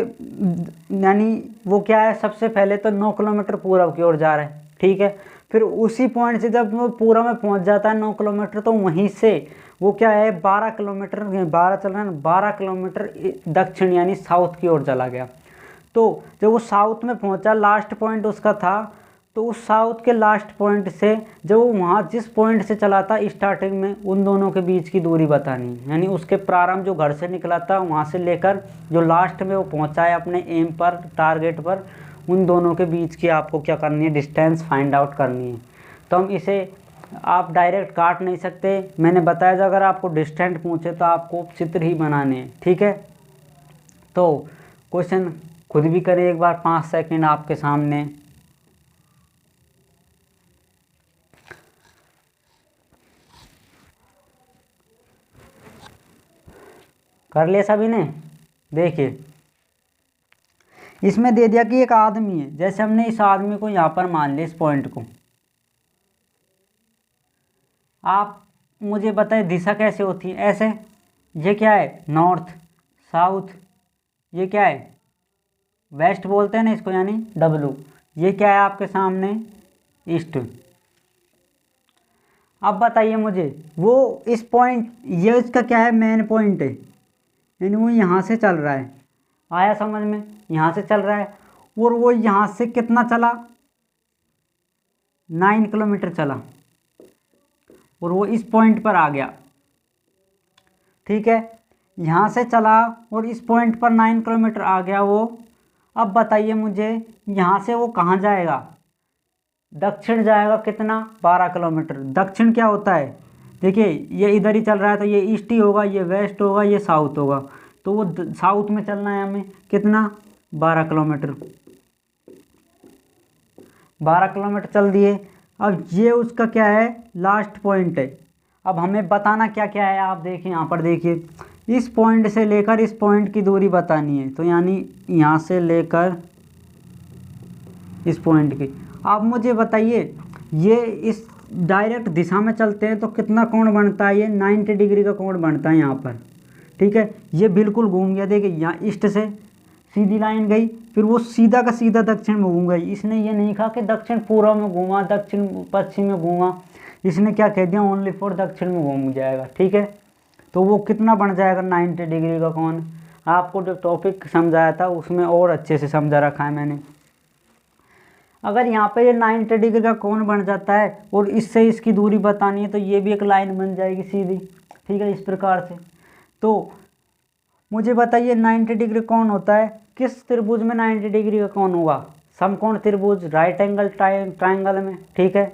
यानी वो क्या है, सबसे पहले तो 9 किलोमीटर पूर्व की ओर जा रहा है, ठीक है। फिर उसी पॉइंट से जब वो पूर्व में पहुंच जाता है 9 किलोमीटर, तो वहीं से वो क्या है 12 किलोमीटर, 12 चल रहा है ना, 12 किलोमीटर दक्षिण यानी साउथ की ओर चला गया। तो जब वो साउथ में पहुंचा, लास्ट पॉइंट उसका था, तो उस साउथ के लास्ट पॉइंट से जब वो वहाँ जिस पॉइंट से चला था स्टार्टिंग में, उन दोनों के बीच की दूरी बतानी है। यानी उसके प्रारंभ जो घर से निकला था वहाँ से लेकर जो लास्ट में वो पहुँचा है अपने एम पर, टारगेट पर, उन दोनों के बीच की आपको क्या करनी है, डिस्टेंस फाइंड आउट करनी है। तो हम इसे आप डायरेक्ट काट नहीं सकते, मैंने बताया था अगर आपको डिस्टेंस पूछे तो आपको चित्र ही बनाने हैं, ठीक है। तो क्वेश्चन खुद भी करें एक बार, 5 सेकंड आपके सामने। कर लिया सभी ने। देखिए इसमें दे दिया कि एक आदमी है, जैसे हमने इस आदमी को यहाँ पर मान लिया, इस पॉइंट को। आप मुझे बताए दिशा कैसे होती है, ऐसे, ये क्या है नॉर्थ, साउथ, ये क्या है वेस्ट बोलते हैं ना इसको, यानी डब्लू, ये क्या है आपके सामने ईस्ट। अब बताइए मुझे वो इस पॉइंट, ये इसका क्या है मेन पॉइंट है, यानी वो यहाँ से चल रहा है, आया समझ में, यहाँ से चल रहा है, और वो यहाँ से कितना चला 9 किलोमीटर चला, और वो इस पॉइंट पर आ गया, ठीक है। यहाँ से चला और इस पॉइंट पर 9 किलोमीटर आ गया वो। अब बताइए मुझे यहाँ से वो कहाँ जाएगा, दक्षिण जाएगा, कितना 12 किलोमीटर। दक्षिण क्या होता है, देखिए ये इधर ही चल रहा है तो ये ईस्ट ही होगा, ये वेस्ट होगा, ये साउथ होगा, तो वो साउथ में चलना है हमें, कितना 12 किलोमीटर, 12 किलोमीटर चल दिए। अब ये उसका क्या है लास्ट पॉइंट है। अब हमें बताना क्या क्या है, आप देखिए यहाँ पर, देखिए इस पॉइंट से लेकर इस पॉइंट की दूरी बतानी है, तो यानी यहाँ से लेकर इस पॉइंट की। आप मुझे बताइए ये इस डायरेक्ट दिशा में चलते हैं तो कितना कोण बनता है, ये 90 डिग्री का कोण बनता है यहाँ पर, ठीक है। ये बिल्कुल घूम गया, देखिए यहाँ ईस्ट से सीधी लाइन गई, फिर वो सीधा का सीधा दक्षिण में घूम गई। इसने ये नहीं कहा कि दक्षिण पूर्व में घूमा, दक्षिण पश्चिम में घूमा, इसने क्या कह दिया ओनली फॉर दक्षिण में घूम जाएगा, ठीक है। तो वो कितना बन जाएगा 90 डिग्री का कोण। आपको जो टॉपिक समझाया था उसमें और अच्छे से समझा रखा है मैंने। अगर यहाँ पे ये 90 डिग्री का कोण बन जाता है और इससे इसकी दूरी बतानी है, तो ये भी एक लाइन बन जाएगी सीधी, ठीक है, इस प्रकार से। तो मुझे बताइए 90 डिग्री कौन होता है, किस त्रिभुज में 90 डिग्री का कौन होगा, समकोण त्रिभुज, राइट एंगल ट्राइंगल में, ठीक है।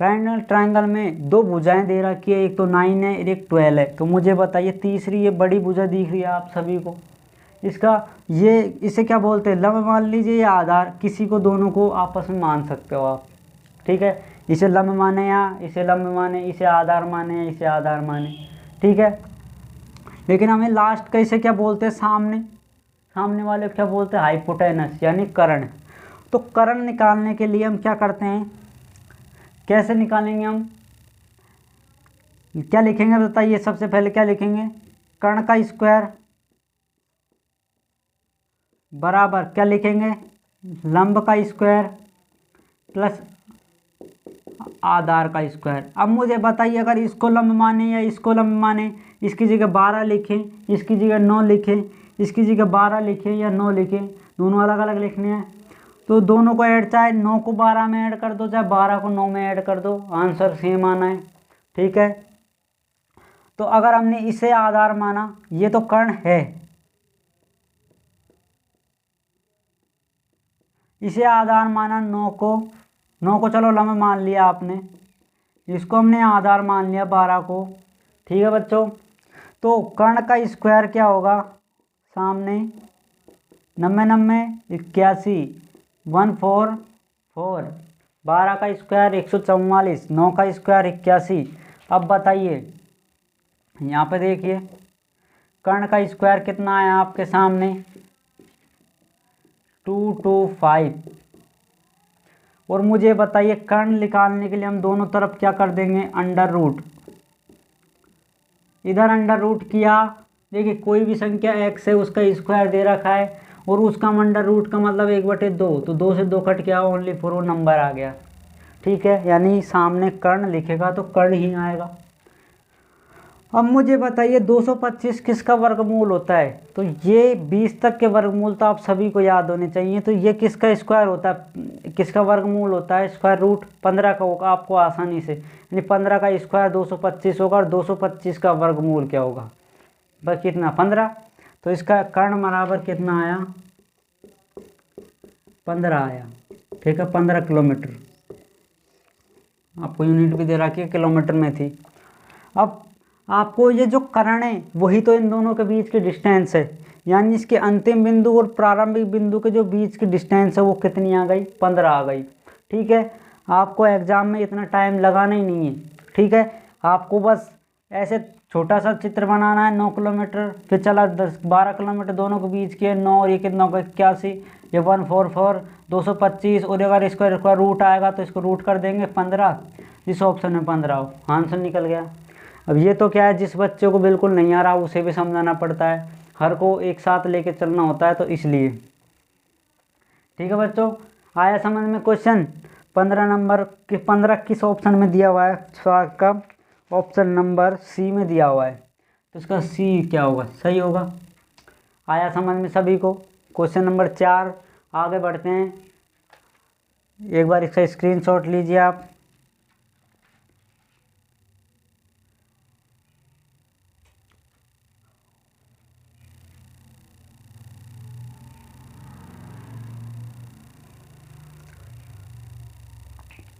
राइट एंगल ट्राइंगल में 2 भुजाएं दे रखी है, एक तो 9 है और एक 12 है। तो मुझे बताइए तीसरी ये बड़ी भुजा दिख रही है आप सभी को, इसका ये इसे क्या बोलते हैं, लंब मान लीजिए या आधार, किसी को दोनों को आपस में मान सकते हो आप, ठीक है। इसे लंब माने या इसे लंब माने, इसे आधार माने या इसे आधार माने, ठीक है। लेकिन हमें लास्ट का इसे क्या बोलते हैं, सामने वाले क्या बोलते हैं हाइपोटेनस यानी कर्ण। तो कर्ण निकालने के लिए हम क्या करते हैं, कैसे निकालेंगे हम, क्या लिखेंगे बताइए। सबसे पहले क्या लिखेंगे, कर्ण का स्क्वायर बराबर क्या लिखेंगे, लंब का स्क्वायर प्लस आधार का स्क्वायर। अब मुझे बताइए अगर इसको लंब माने या इसको लंब माने, इसकी जगह 12 लिखें, इसकी जगह 9 लिखें, इसकी जगह 12 लिखें या 9 लिखें, दोनों अलग अलग लिखने हैं। तो दोनों को ऐड, चाहे 9 को 12 में ऐड कर दो, चाहे 12 को 9 में ऐड कर दो, आंसर सेम आना है। ठीक है, तो अगर हमने इसे आधार माना, ये तो कर्ण है, इसे आधार माना 9 को चलो लंब मान लिया आपने, इसको हमने आधार मान लिया 12 को। ठीक है बच्चों, तो कर्ण का स्क्वायर क्या होगा, सामने 90 81 144, 12 का स्क्वायर 144, 9 का स्क्वायर 81। अब बताइए यहाँ पे देखिए कर्ण का स्क्वायर कितना आया आपके सामने, 225। और मुझे बताइए कर्ण निकालने के लिए हम दोनों तरफ क्या कर देंगे, अंडर रूट। इधर अंडर रूट किया, देखिए कोई भी संख्या x है उसका स्क्वायर दे रखा है और उसका अंडर रूट का मतलब 1/2, तो 2 से 2 कट गया, ओनली 4 वो नंबर आ गया। ठीक है, यानी सामने कर्ण लिखेगा तो कर्ण ही आएगा। अब मुझे बताइए 225 किसका वर्गमूल होता है, तो ये 20 तक के वर्गमूल तो आप सभी को याद होने चाहिए। तो ये किसका स्क्वायर होता है, किसका वर्गमूल होता है, स्क्वायर रूट 15 का होगा आपको आसानी से, यानी 15 का स्क्वायर 225 होगा और 225 का वर्गमूल क्या होगा, बस कितना 15। तो इसका कर्ण बराबर कितना आया, 15 आया। ठीक है, 15 किलोमीटर, आपको यूनिट भी दे रखी है, किलोमीटर में थी। अब आपको ये जो कर्ण है वही तो इन दोनों के बीच की डिस्टेंस है, यानी इसके अंतिम बिंदु और प्रारंभिक बिंदु के जो बीच की डिस्टेंस है वो कितनी आ गई, 15 आ गई। ठीक है, आपको एग्जाम में इतना टाइम लगाना ही नहीं है। ठीक है, आपको बस ऐसे छोटा सा चित्र बनाना है, 9 किलोमीटर, फिर चला 12 किलोमीटर दोनों के बीच के 9 और ये कितना होगा 81, ये 144, 225 और अगर इसका रूट आएगा तो इसको रूट कर देंगे 15, जिस ऑप्शन में 15 हो, आंसर निकल गया। अब ये तो क्या है, जिस बच्चे को बिल्कुल नहीं आ रहा उसे भी समझाना पड़ता है, हर को एक साथ लेके चलना होता है, तो इसलिए। ठीक है बच्चों, आया समझ में क्वेश्चन। 15 नंबर के 15 किस ऑप्शन में दिया हुआ है, सवाल का ऑप्शन नंबर सी में दिया हुआ है, तो इसका सी क्या होगा, सही होगा। आया समझ में सभी को। क्वेश्चन नंबर 4 आगे बढ़ते हैं, एक बार इसका स्क्रीनशॉट लीजिए आप।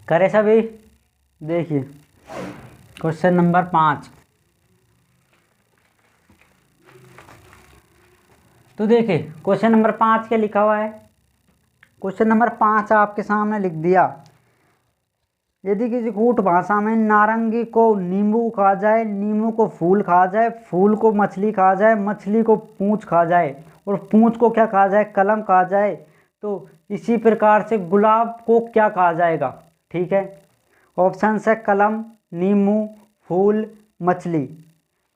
करे सभी, देखिए क्वेश्चन नंबर 5। तो देखिए क्वेश्चन नंबर 5 क्या लिखा हुआ है, क्वेश्चन नंबर 5 आपके सामने लिख दिया, यदि किसी कूट भाषा में नारंगी को नींबू खा जाए, नींबू को फूल खा जाए, फूल को मछली खा जाए, मछली को पूंछ खा जाए और पूंछ को क्या खा जाए, कलम खा जाए, तो इसी प्रकार से गुलाब को क्या कहा जाएगा। ठीक है, ऑप्शन है कलम, नींबू, फूल, मछली।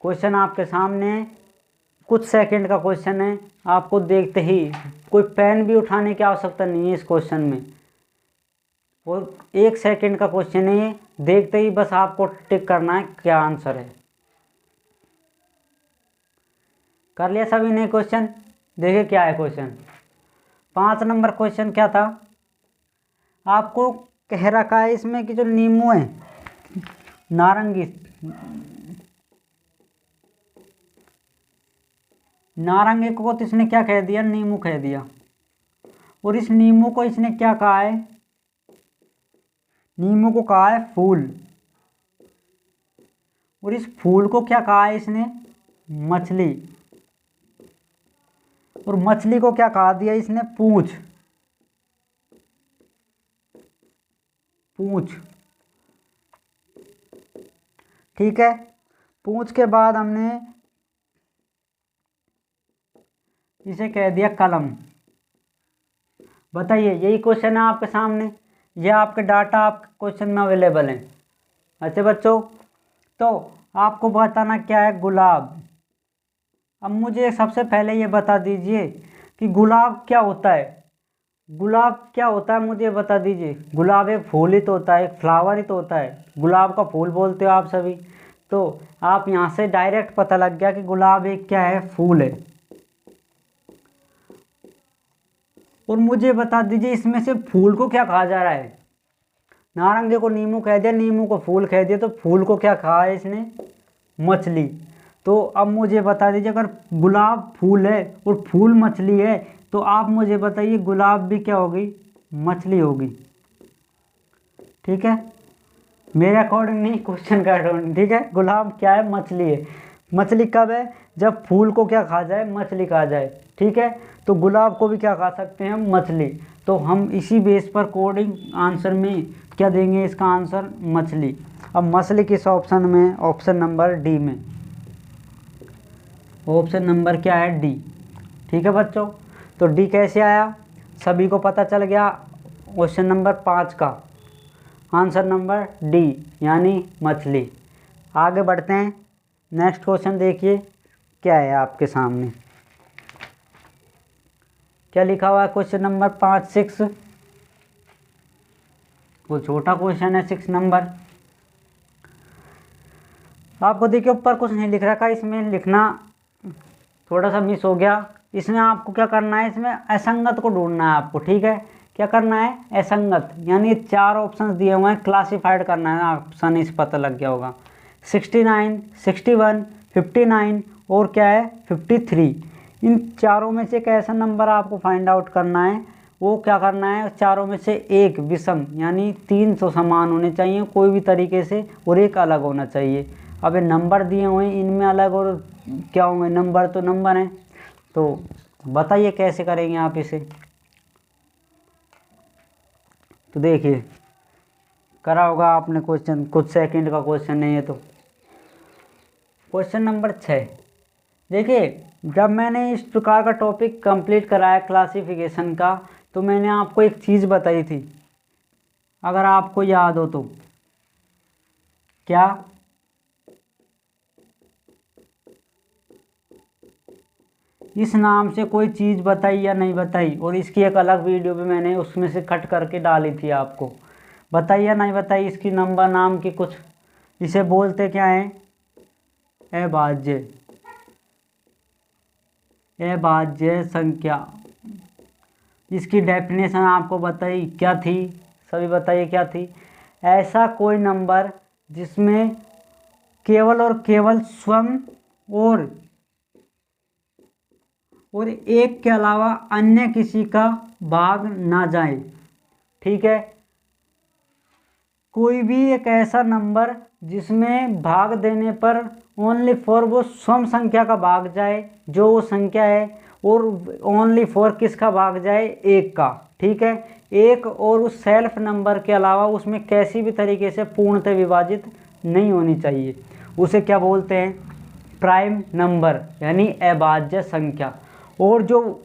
क्वेश्चन आपके सामने है, कुछ सेकंड का क्वेश्चन है, आपको देखते ही कोई पेन भी उठाने की आवश्यकता नहीं है इस क्वेश्चन में, और 1 सेकंड का क्वेश्चन है ये, देखते ही बस आपको टिक करना है क्या आंसर है। कर लिया सभी ने क्वेश्चन, देखिए क्या है क्वेश्चन। 5 नंबर क्वेश्चन क्या था, आपको कह रखा है इसमें कि जो नींबू है, नारंगी, नारंगी को तो इसने क्या कह दिया, नींबू कह दिया, और इस नींबू को इसने क्या कहा है, नींबू को कहा है फूल, और इस फूल को क्या कहा है इसने, मछली, और मछली को क्या कहा दिया इसने, पूंछ, पूंछ। ठीक है, पूंछ के बाद हमने इसे कह दिया कलम, बताइए, यही क्वेश्चन है आपके सामने, ये आपके डाटा आपके क्वेश्चन में अवेलेबल हैं। अच्छा बच्चों, तो आपको बताना क्या है, गुलाब। अब मुझे सबसे पहले ये बता दीजिए कि गुलाब क्या होता है। गुलाब क्या होता है मुझे बता दीजिए। गुलाब एक फूल ही तो होता है, एक फ्लावर ही तो होता है, गुलाब का फूल बोलते हो आप सभी। तो आप यहाँ से डायरेक्ट पता लग गया कि गुलाब एक क्या है, फूल है। और मुझे बता दीजिए इसमें से फूल को क्या कहा जा रहा है। नारंगी को नींबू कह दिया, नींबू को फूल कह दिया, तो फूल को क्या कहा है इसने, मछली। तो अब मुझे बता दीजिए, अगर गुलाब फूल है और फूल मछली है, तो आप मुझे बताइए गुलाब भी क्या होगी, मछली होगी। ठीक है, मेरे अकॉर्डिंग नहीं, क्वेश्चन का अकॉर्डिंग। ठीक है, गुलाब क्या है, मछली है। मछली कब है, जब फूल को क्या कहा जाए, मछली कहा जाए। ठीक है, तो गुलाब को भी क्या कहा सकते हैं, मछली। तो हम इसी बेस पर कोडिंग आंसर में क्या देंगे, इसका आंसर मछली। अब मछली किस ऑप्शन में, ऑप्शन नंबर डी में। ऑप्शन नंबर क्या है, डी। ठीक है बच्चों, तो डी कैसे आया, सभी को पता चल गया। क्वेश्चन नंबर 5 का आंसर नंबर डी, यानी मछली। आगे बढ़ते हैं, नेक्स्ट क्वेश्चन देखिए क्या है आपके सामने, क्या लिखा हुआ है। क्वेश्चन नंबर 5 6, वो छोटा क्वेश्चन है 6 नंबर। आपको देखिए ऊपर कुछ नहीं लिख रखा, इसमें लिखना थोड़ा सा मिस हो गया। इसमें आपको क्या करना है, इसमें असंगत को ढूंढना है आपको। ठीक है, क्या करना है, असंगत, यानी 4 ऑप्शंस दिए हुए हैं, क्लासिफाइड करना है। आसानी से पता लग गया होगा। 69, 61, 59 और क्या है 53। इन चारों में से एक ऐसा नंबर आपको फाइंड आउट करना है। वो क्या करना है, चारों में से एक विषम, यानी 3 तो समान होने चाहिए कोई भी तरीके से, और एक अलग होना चाहिए। अब ये नंबर दिए हुए हैं, इनमें अलग और क्या होंगे, नंबर तो नंबर हैं। तो बताइए कैसे करेंगे आप इसे। तो देखिए, करा होगा आपने क्वेश्चन, कुछ सेकंड का क्वेश्चन है ये। तो क्वेश्चन नंबर 6 देखिए, जब मैंने इस प्रकार का टॉपिक कंप्लीट कराया क्लासिफिकेशन का, तो मैंने आपको एक चीज़ बताई थी, अगर आपको याद हो तो। क्या, इस नाम से कोई चीज़ बताई या नहीं बताई, और इसकी एक अलग वीडियो भी मैंने उसमें से कट करके डाली थी आपको। बताई या नहीं बताई, इसकी नंबर नाम की कुछ, इसे बोलते क्या हैं, अभाज्य, अभाज्य संख्या। इसकी डेफिनेशन आपको बताई क्या थी, सभी बताइए क्या थी। ऐसा कोई नंबर जिसमें केवल और केवल स्वयं और एक के अलावा अन्य किसी का भाग ना जाए। ठीक है, कोई भी एक ऐसा नंबर जिसमें भाग देने पर ओनली फॉर वो स्वयं संख्या का भाग जाए, जो वो संख्या है, और ओनली फॉर किसका भाग जाए, एक का। ठीक है, एक और उस सेल्फ नंबर के अलावा उसमें कैसी भी तरीके से पूर्णतः विभाजित नहीं होनी चाहिए। उसे क्या बोलते हैं, प्राइम नंबर, यानी अभाज्य संख्या। और जो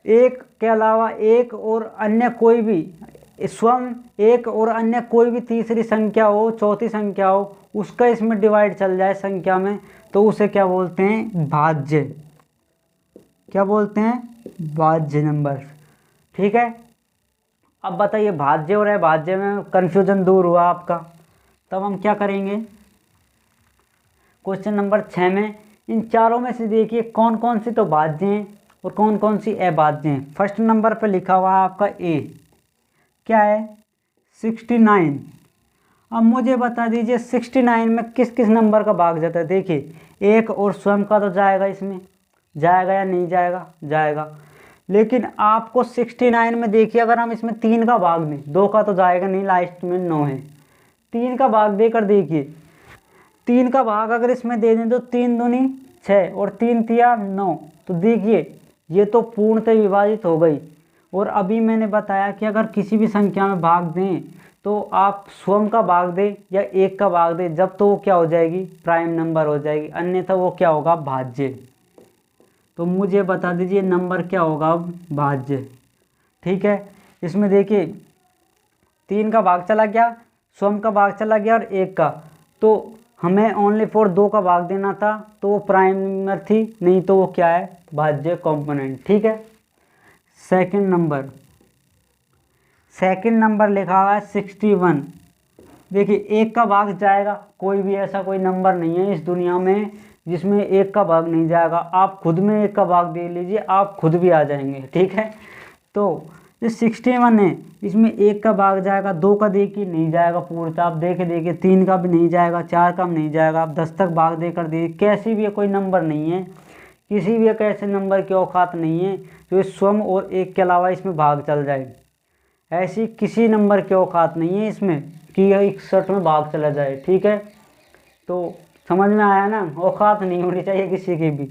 एक के अलावा एक और अन्य कोई भी, स्वयं एक और अन्य कोई भी तीसरी संख्या हो, चौथी संख्या हो, उसका इसमें डिवाइड चल जाए संख्या में, तो उसे क्या बोलते हैं, भाज्य। क्या बोलते हैं, भाज्य नंबर। ठीक है, अब बताइए भाज्य और अभाज्य में कंफ्यूजन दूर हुआ आपका, तब हम क्या करेंगे। क्वेश्चन नंबर 6 में इन चारों में से देखिए कौन कौन सी तो भाज्य हैं और कौन कौन सी अभाज्य हैं। फर्स्ट नंबर पर लिखा हुआ है आपका ए, क्या है, 69। अब मुझे बता दीजिए 69 में किस किस नंबर का भाग जाता है। देखिए एक और स्वयं का तो जाएगा, इसमें जाएगा या नहीं जाएगा, जाएगा। लेकिन आपको 69 में देखिए, अगर हम इसमें 3 का भाग दें, 2 का तो जाएगा नहीं, लास्ट में 9 है, 3 का भाग देकर देखिए, 3 का भाग अगर इसमें दे दें तो 3 दूनी 6 और 3 तिया 9, तो देखिए ये तो पूर्णतः विभाजित हो गई। और अभी मैंने बताया कि अगर किसी भी संख्या में भाग दें तो आप स्वयं का भाग दें या एक का भाग दें, जब तो वो क्या हो जाएगी, प्राइम नंबर हो जाएगी, अन्यथा वो क्या होगा, भाज्य। तो मुझे बता दीजिए नंबर क्या होगा, भाज्य। ठीक है। इसमें देखिए 3 का भाग चला गया, सम का भाग चला गया और 1 का, तो हमें ओनली फॉर 2 का भाग देना था, तो वो प्राइम नंबर थी, नहीं तो वो क्या है, भाज्य कंपोनेंट। ठीक है। सेकंड नंबर लिखा हुआ है 61। देखिए 1 का भाग जाएगा, कोई भी ऐसा कोई नंबर नहीं है इस दुनिया में जिसमें 1 का भाग नहीं जाएगा। आप खुद में 1 का भाग दे लीजिए, आप खुद भी आ जाएंगे। ठीक है। तो ये 61 है, इसमें 1 का भाग जाएगा, 2 का देखिए नहीं जाएगा पूर्णतः, आप देखिए 3 का भी नहीं जाएगा, 4 का भी नहीं जाएगा, आप 10 तक भाग देकर देखिए, कैसी भी कोई नंबर नहीं है, किसी भी एक ऐसे नंबर की औकात नहीं है जो सम और 1 के अलावा इसमें भाग चल जाए। ऐसी किसी नंबर की औकात नहीं है इसमें कि 61 में भाग चला जाए। ठीक है। तो समझ में आया ना, औकात नहीं होनी चाहिए किसी की भी।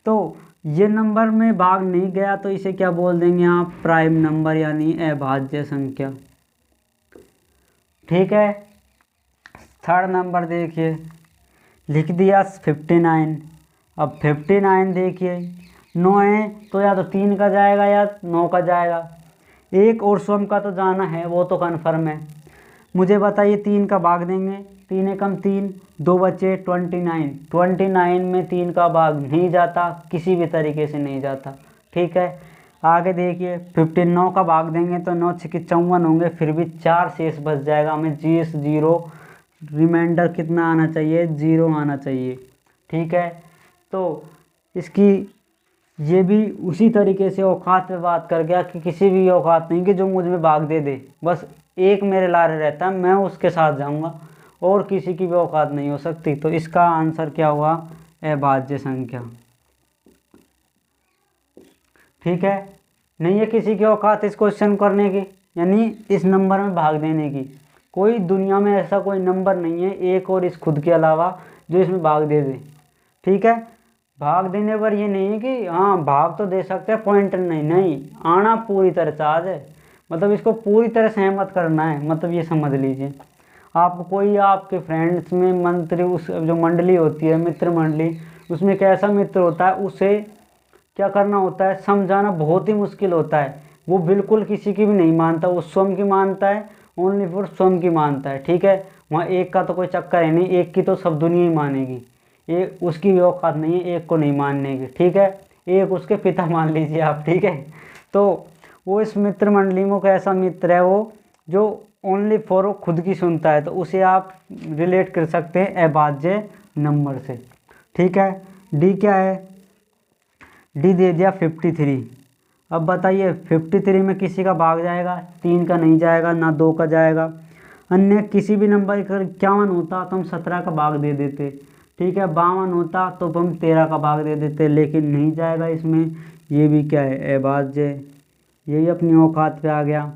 तो ये नंबर में भाग नहीं गया तो इसे क्या बोल देंगे आप, प्राइम नंबर यानी अभाज्य संख्या। ठीक है। थर्ड नंबर देखिए, लिख दिया 59। अब 59 देखिए 9 है तो या तो 3 का जाएगा या 9 का जाएगा, 1 और सम का तो जाना है, वो तो कन्फर्म है। मुझे बताइए 3 का भाग देंगे, 3 एकम 3, 2 बचे 29। 29 में 3 का भाग नहीं जाता, किसी भी तरीके से नहीं जाता। ठीक है। आगे देखिए 59 का भाग देंगे तो 9 छक्के 54 होंगे, फिर भी 4 शेष बच जाएगा, हमें जीएस 0 रिमाइंडर कितना आना चाहिए, 0 आना चाहिए। ठीक है। तो इसकी ये भी उसी तरीके से औकात पे बात कर गया कि किसी भी औकात नहीं कि जो मुझ में भाग दे दे, बस एक मेरे लारे रहता है, मैं उसके साथ जाऊंगा, और किसी की भी औकात नहीं हो सकती। तो इसका आंसर क्या हुआ, अभाज्य संख्या। ठीक है। नहीं है किसी की औकात इस क्वेश्चन करने की, यानी इस नंबर में भाग देने की, कोई दुनिया में ऐसा कोई नंबर नहीं है एक और इस खुद के अलावा जो इसमें भाग दे दे। ठीक है। भाग देने पर ये नहीं है कि हाँ भाग तो दे सकते हैं, पॉइंट नहीं आना पूरी तरह से आज है, मतलब इसको पूरी तरह सहमत करना है, मतलब ये समझ लीजिए। आप कोई आपके फ्रेंड्स में मंत्री, उस जो मंडली होती है मित्र मंडली, उसमें एक ऐसा मित्र होता है, उसे क्या करना होता है, समझाना बहुत ही मुश्किल होता है। वो बिल्कुल किसी की भी नहीं मानता, वो स्वयं की मानता है, ओनली फॉर स्वयं की मानता है। ठीक है। वहाँ एक का तो कोई चक्कर है नहीं, एक की तो सब दुनिया ही मानेगी, एक उसकी भी औकात नहीं है एक को नहीं मानने की। ठीक है। एक उसके पिता मान लीजिए आप। ठीक है। तो वो इस मित्र मंडली में कैसा मित्र है, वो जो ओनली फॉर खुद की सुनता है, तो उसे आप रिलेट कर सकते हैं अभाज्य नंबर से। ठीक है। डी क्या है, डी दे दिया 53। अब बताइए 53 में किसी का भाग जाएगा, 3 का नहीं जाएगा, ना 2 का जाएगा। अन्य किसी भी नंबर का 51 होता तो हम 17 का भाग दे देते। ठीक है। 52 होता तो हम 13 का भाग दे देते, लेकिन नहीं जाएगा इसमें। ये भी क्या है, अभाज्य, यही अपनी औकात पे आ गया।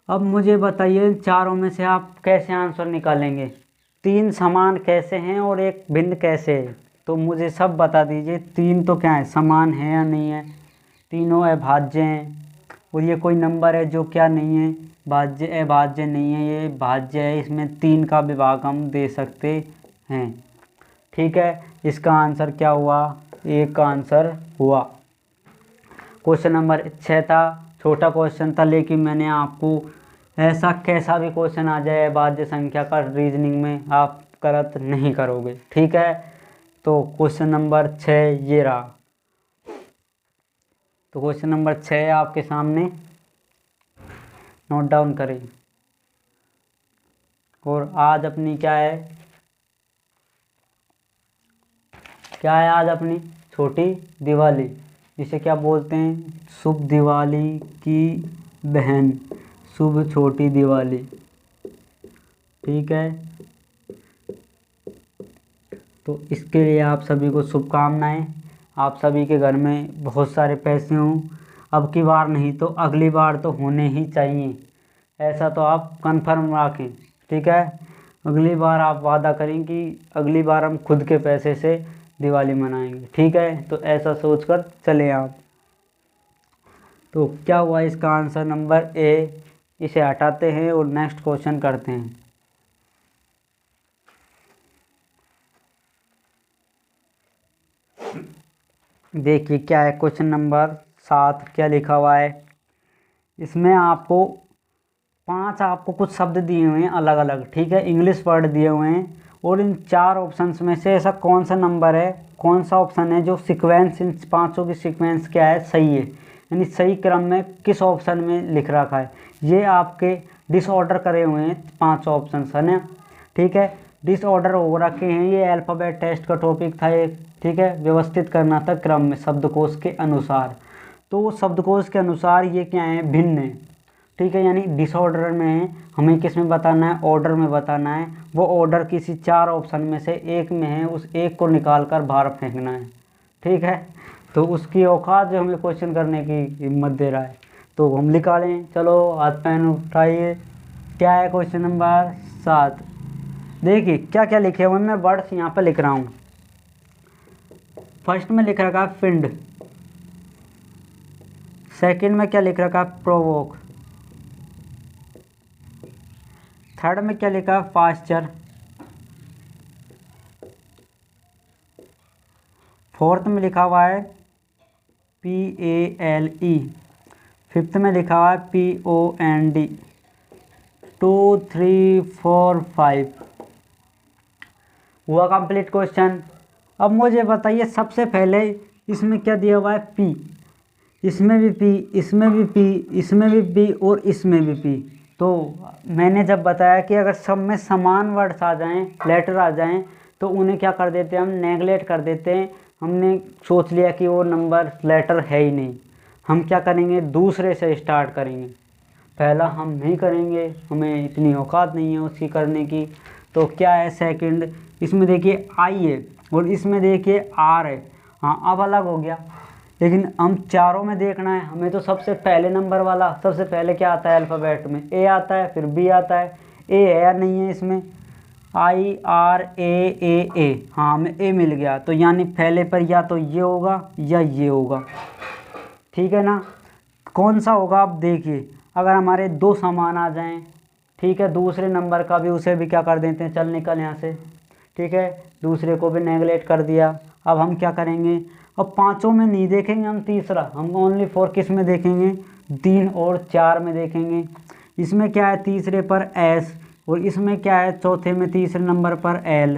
अब मुझे बताइए चारों में से आप कैसे आंसर निकालेंगे, 3 समान कैसे हैं और एक भिन्न कैसे है, तो मुझे सब बता दीजिए। 3 तो क्या है, समान है या नहीं है, तीनों अभाज्य हैं, और ये कोई नंबर है जो क्या नहीं है, भाज्य अभाज्य नहीं है, ये भाज्य है, इसमें 3 का विभाग हम दे सकते हैं। ठीक है। इसका आंसर क्या हुआ, 1 का आंसर हुआ। क्वेश्चन नंबर 6 था, छोटा क्वेश्चन था, लेकिन मैंने आपको ऐसा कैसा भी क्वेश्चन आ जाए अभाज्य संख्या का रीजनिंग में, आप गलत नहीं करोगे। ठीक है। तो क्वेश्चन नंबर 6 ये रहा। तो क्वेश्चन नंबर 6 आपके सामने, नोट डाउन करें। और आज अपनी क्या है आज अपनी छोटी दिवाली, जिसे क्या बोलते हैं, शुभ दिवाली की बहन, शुभ छोटी दिवाली। ठीक है। तो इसके लिए आप सभी को शुभकामनाएं, आप सभी के घर में बहुत सारे पैसे हों, अब की बार नहीं तो अगली बार तो होने ही चाहिए, ऐसा तो आप कंफर्म रखें। ठीक है। अगली बार आप वादा करें कि अगली बार हम खुद के पैसे से दिवाली मनाएंगे। ठीक है। तो ऐसा सोचकर चले आप। तो क्या हुआ, इसका आंसर नंबर ए, इसे हटाते हैं और नेक्स्ट क्वेश्चन करते हैं। देखिए क्या है क्वेश्चन नंबर 7 क्या लिखा हुआ है, इसमें आपको 5 आपको कुछ शब्द दिए हुए हैं अलग अलग, ठीक है, इंग्लिश वर्ड दिए हुए हैं। और इन 4 ऑप्शंस में से ऐसा कौन सा नंबर है, कौन सा ऑप्शन है जो सीक्वेंस, इन 5 की सीक्वेंस क्या है, सही है, यानी सही क्रम में किस ऑप्शन में लिख रखा है। ये आपके डिसऑर्डर करे हुए हैं 5 ऑप्शन है ना, ठीक है, डिसऑर्डर हो रखे हैं। ये अल्फ़ाबेट टेस्ट का टॉपिक था एक, ठीक है, व्यवस्थित करना था क्रम में शब्दकोश के अनुसार। तो शब्दकोश के अनुसार ये क्या है, भिन्न है, ठीक है, यानी डिसऑर्डर में है, हमें किस में बताना है, ऑर्डर में बताना है। वो ऑर्डर किसी 4 ऑप्शन में से एक में है, उस एक को निकाल कर बाहर फेंकना है, ठीक है। तो उसकी औकात जो हमें क्वेश्चन करने की हिम्मत दे रहा है, तो हम निकालें। चलो हाथ पेन उठाइए, क्या है क्वेश्चन नंबर 7। देखिए क्या क्या लिखे हुए, मैं वर्ड्स यहाँ पर लिख रहा हूँ। फर्स्ट में लिख रखा है फिंड, सेकंड में क्या लिख रखा है, प्रोवोक, थर्ड में क्या लिखा है, पास्चर, फोर्थ में लिखा हुआ है PALE, फिफ्थ में लिखा हुआ है POND, 2 3 4 5। हुआ कंप्लीट क्वेश्चन। अब मुझे बताइए सबसे पहले इसमें क्या दिया हुआ है, P, इसमें भी P, इसमें भी P, इसमें भी P और इसमें भी P। तो मैंने जब बताया कि अगर सब में समान वर्ड्स आ जाएं, लेटर आ जाएं, तो उन्हें क्या कर देते हैं, हम नेगलेक्ट कर देते हैं। हमने सोच लिया कि वो नंबर लेटर है ही नहीं, हम क्या करेंगे, दूसरे से स्टार्ट करेंगे। पहला हम नहीं करेंगे, हमें इतनी औकात नहीं है उसकी करने की। तो क्या है सेकंड, इसमें देखिए I है और इसमें देखिए R है, हाँ अब अलग हो गया। लेकिन हम चारों में देखना है हमें, तो सबसे पहले नंबर वाला, सबसे पहले क्या आता है अल्फ़ाबेट में, A आता है, फिर B आता है। A है या नहीं है इसमें, IRAAA, हाँ हमें A मिल गया। तो यानी पहले पर या तो ये होगा या ये होगा, ठीक है ना। कौन सा होगा आप देखिए, अगर हमारे 2 समान आ जाएं, ठीक है, दूसरे नंबर का भी, उसे भी क्या कर देते हैं, चल निकल यहाँ से, ठीक है, दूसरे को भी नेगलेक्ट कर दिया। अब हम क्या करेंगे, अब 5 में नहीं देखेंगे हम तीसरा, हम ओनली 4 किस में देखेंगे, 3 और 4 में देखेंगे। इसमें क्या है, तीसरे पर S, और इसमें क्या है, चौथे में तीसरे नंबर पर L।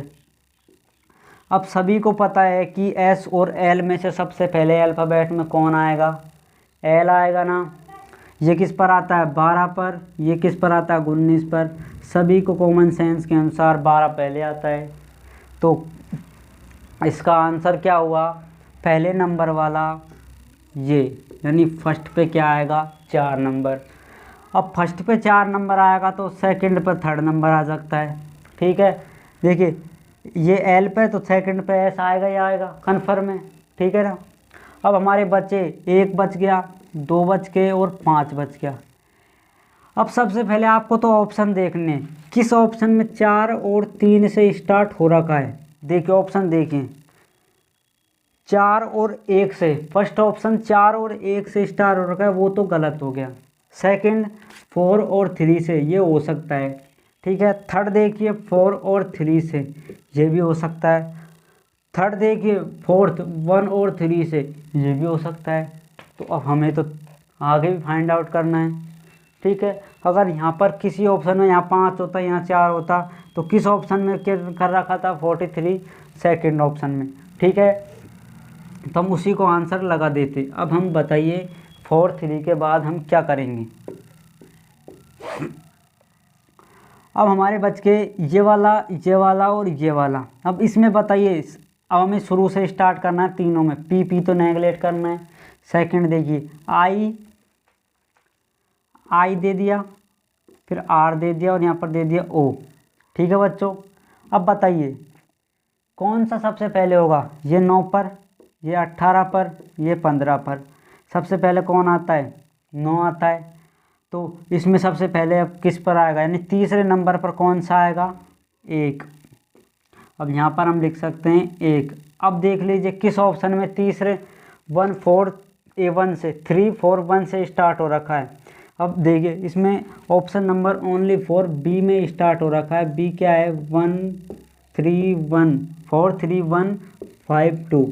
अब सभी को पता है कि S और L में से सबसे पहले अल्फ़ाबेट में कौन आएगा, L आएगा ना। ये किस पर आता है, 12 पर, ये किस पर आता है, 19 पर। सभी को कॉमन सेंस के अनुसार 12 पहले आता है। तो इसका आंसर क्या हुआ, पहले नंबर वाला ये, यानी फर्स्ट पे क्या आएगा, 4 नंबर। अब फर्स्ट पे 4 नंबर आएगा तो सेकंड पर 3rd नंबर आ सकता है, ठीक है। देखिए ये L पे, तो सेकंड पे S आएगा ही आएगा, कन्फर्म है, ठीक है ना। अब हमारे बचे 1 बच गया, 2 बच गए और 5 बच गया। अब सबसे पहले आपको तो ऑप्शन देखने, किस ऑप्शन में 4 और 3 से स्टार्ट हो रखा है। देखिए ऑप्शन देखें, 4 और 1 से, फर्स्ट ऑप्शन 4 और 1 से स्टार्ट हो रखा है, वो तो गलत हो गया। सेकंड 4 और 3 से, ये हो सकता है, ठीक है। थर्ड देखिए 4 और 3 से, ये भी हो सकता है। थर्ड देखिए फोर्थ 1 और 3 से, ये भी हो सकता है। तो अब हमें तो आगे भी फाइंड आउट करना है, ठीक है। अगर यहाँ पर किसी ऑप्शन में यहाँ 5 होता, यहाँ 4 होता, तो किस ऑप्शन में कर रखा था, 43 सेकंड ऑप्शन में, ठीक है। तो हम उसी को आंसर लगा देते। अब हम बताइए 4 3 के बाद हम क्या करेंगे। अब हमारे बच के ये वाला, ये वाला और ये वाला। अब इसमें बताइए, अब हमें शुरू से स्टार्ट करना है तीनों में। P तो नेगलेक्ट करना है। सेकंड देखिए I दे दिया, फिर R दे दिया और यहाँ पर दे दिया O, ठीक है बच्चों। अब बताइए कौन सा सबसे पहले होगा, ये 9 पर, ये 18 पर, ये 15 पर। सबसे पहले कौन आता है, 9 आता है। तो इसमें सबसे पहले अब किस पर आएगा, यानी तीसरे नंबर पर कौन सा आएगा, 1। अब यहाँ पर हम लिख सकते हैं 1। अब देख लीजिए किस ऑप्शन में तीसरे 1 4 A1 से 3 4 1 से स्टार्ट हो रखा है। अब देखिए इसमें ऑप्शन नंबर ओनली 4 B में स्टार्ट हो रखा है। B क्या है, 1 3 1 4 3 1 5 2।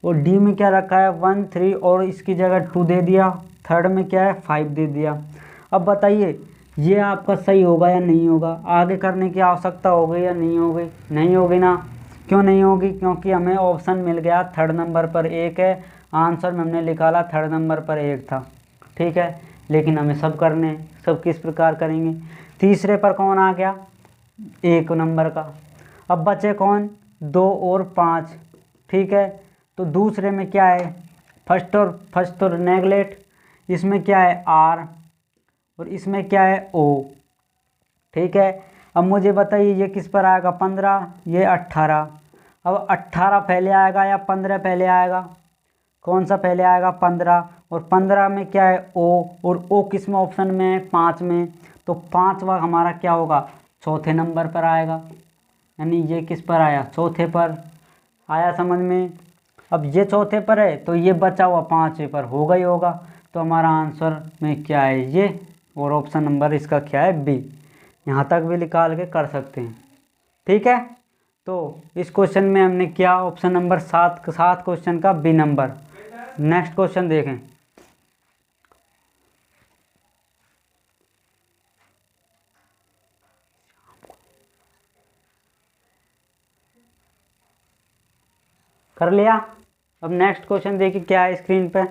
और डी में क्या रखा है 1 3 और इसकी जगह 2 दे दिया, थर्ड में क्या है 5 दे दिया। अब बताइए ये आपका सही होगा या नहीं होगा, आगे करने की आवश्यकता होगी या नहीं होगी? नहीं होगी ना। क्यों नहीं होगी? क्योंकि हमें ऑप्शन मिल गया थर्ड नंबर पर 1 है, आंसर में हमने निकाला थर्ड नंबर पर 1 था, ठीक है। लेकिन हमें सब करने हैं, सब किस प्रकार करेंगे? तीसरे पर कौन आ गया? 1 नंबर का। अब बचे कौन? 2 और 5, ठीक है। तो दूसरे में क्या है? फर्स्ट और नेगलेट, इसमें क्या है आर और इसमें क्या है ओ, ठीक है। अब मुझे बताइए ये किस पर आएगा? 15, ये 18। अब 18 पहले आएगा या 15 पहले आएगा? कौन सा पहले आएगा? 15। और 15 में क्या है? ओ, और ओ किस में ऑप्शन में है? 5 में। तो 5वां हमारा क्या होगा? चौथे नंबर पर आएगा, यानी ये किस पर आया? चौथे पर आया, समझ में? अब ये चौथे पर है तो ये बचा हुआ 5वें पर होगा ही होगा। तो हमारा आंसर में क्या है? ये, और ऑप्शन नंबर इसका क्या है? बी। यहाँ तक भी निकाल के कर सकते हैं, ठीक है। तो इस क्वेश्चन में हमने क्या? ऑप्शन नंबर 7 क्वेश्चन का बी नंबर। नेक्स्ट क्वेश्चन देखें। कर लिया? अब नेक्स्ट क्वेश्चन देखिए क्या है स्क्रीन पे।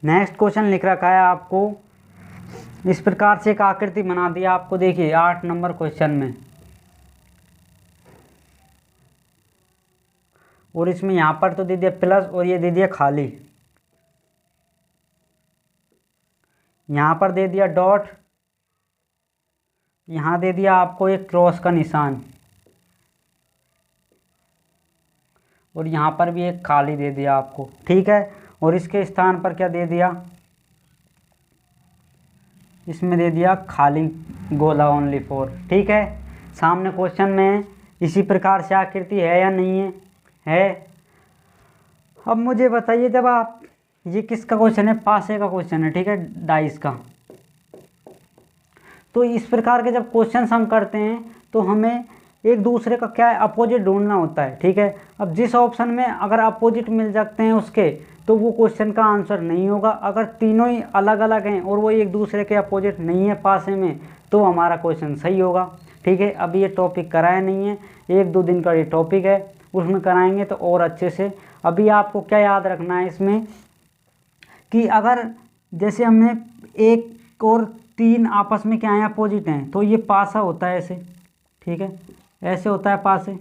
नेक्स्ट क्वेश्चन लिख रखा है आपको इस प्रकार से, एक आकृति बना दिया आपको, देखिए 8 नंबर क्वेश्चन में। और इसमें यहाँ पर तो दे दिया प्लस और ये दे दिया खाली, यहाँ पर दे दिया डॉट, यहाँ दे दिया आपको एक क्रॉस का निशान, और यहाँ पर भी एक खाली दे दिया आपको, ठीक है। और इसके स्थान पर क्या दे दिया? इसमें दे दिया खाली गोला ओनली 4, ठीक है। सामने क्वेश्चन में इसी प्रकार से आकृति है या नहीं है? है। अब मुझे बताइए, जब आप, ये किसका क्वेश्चन है? पासे का क्वेश्चन है, ठीक है, डाइस का। तो इस प्रकार के जब क्वेश्चन हम करते हैं तो हमें एक दूसरे का क्या है? अपोजिट ढूंढना होता है, ठीक है। अब जिस ऑप्शन में अगर अपोजिट मिल जाते हैं उसके, तो वो क्वेश्चन का आंसर नहीं होगा। अगर तीनों ही अलग अलग हैं और वो एक दूसरे के अपोजिट नहीं है पासे में, तो हमारा क्वेश्चन सही होगा, ठीक है। अभी ये टॉपिक कराया नहीं है, 1-2 दिन का ये टॉपिक है, उसमें कराएंगे तो और अच्छे से। अभी आपको क्या याद रखना है इसमें कि अगर जैसे हमने 1 और 3 आपस में क्या है? अपोजिट हैं, तो ये पासा होता है ऐसे, ठीक है, ऐसे होता है पासे।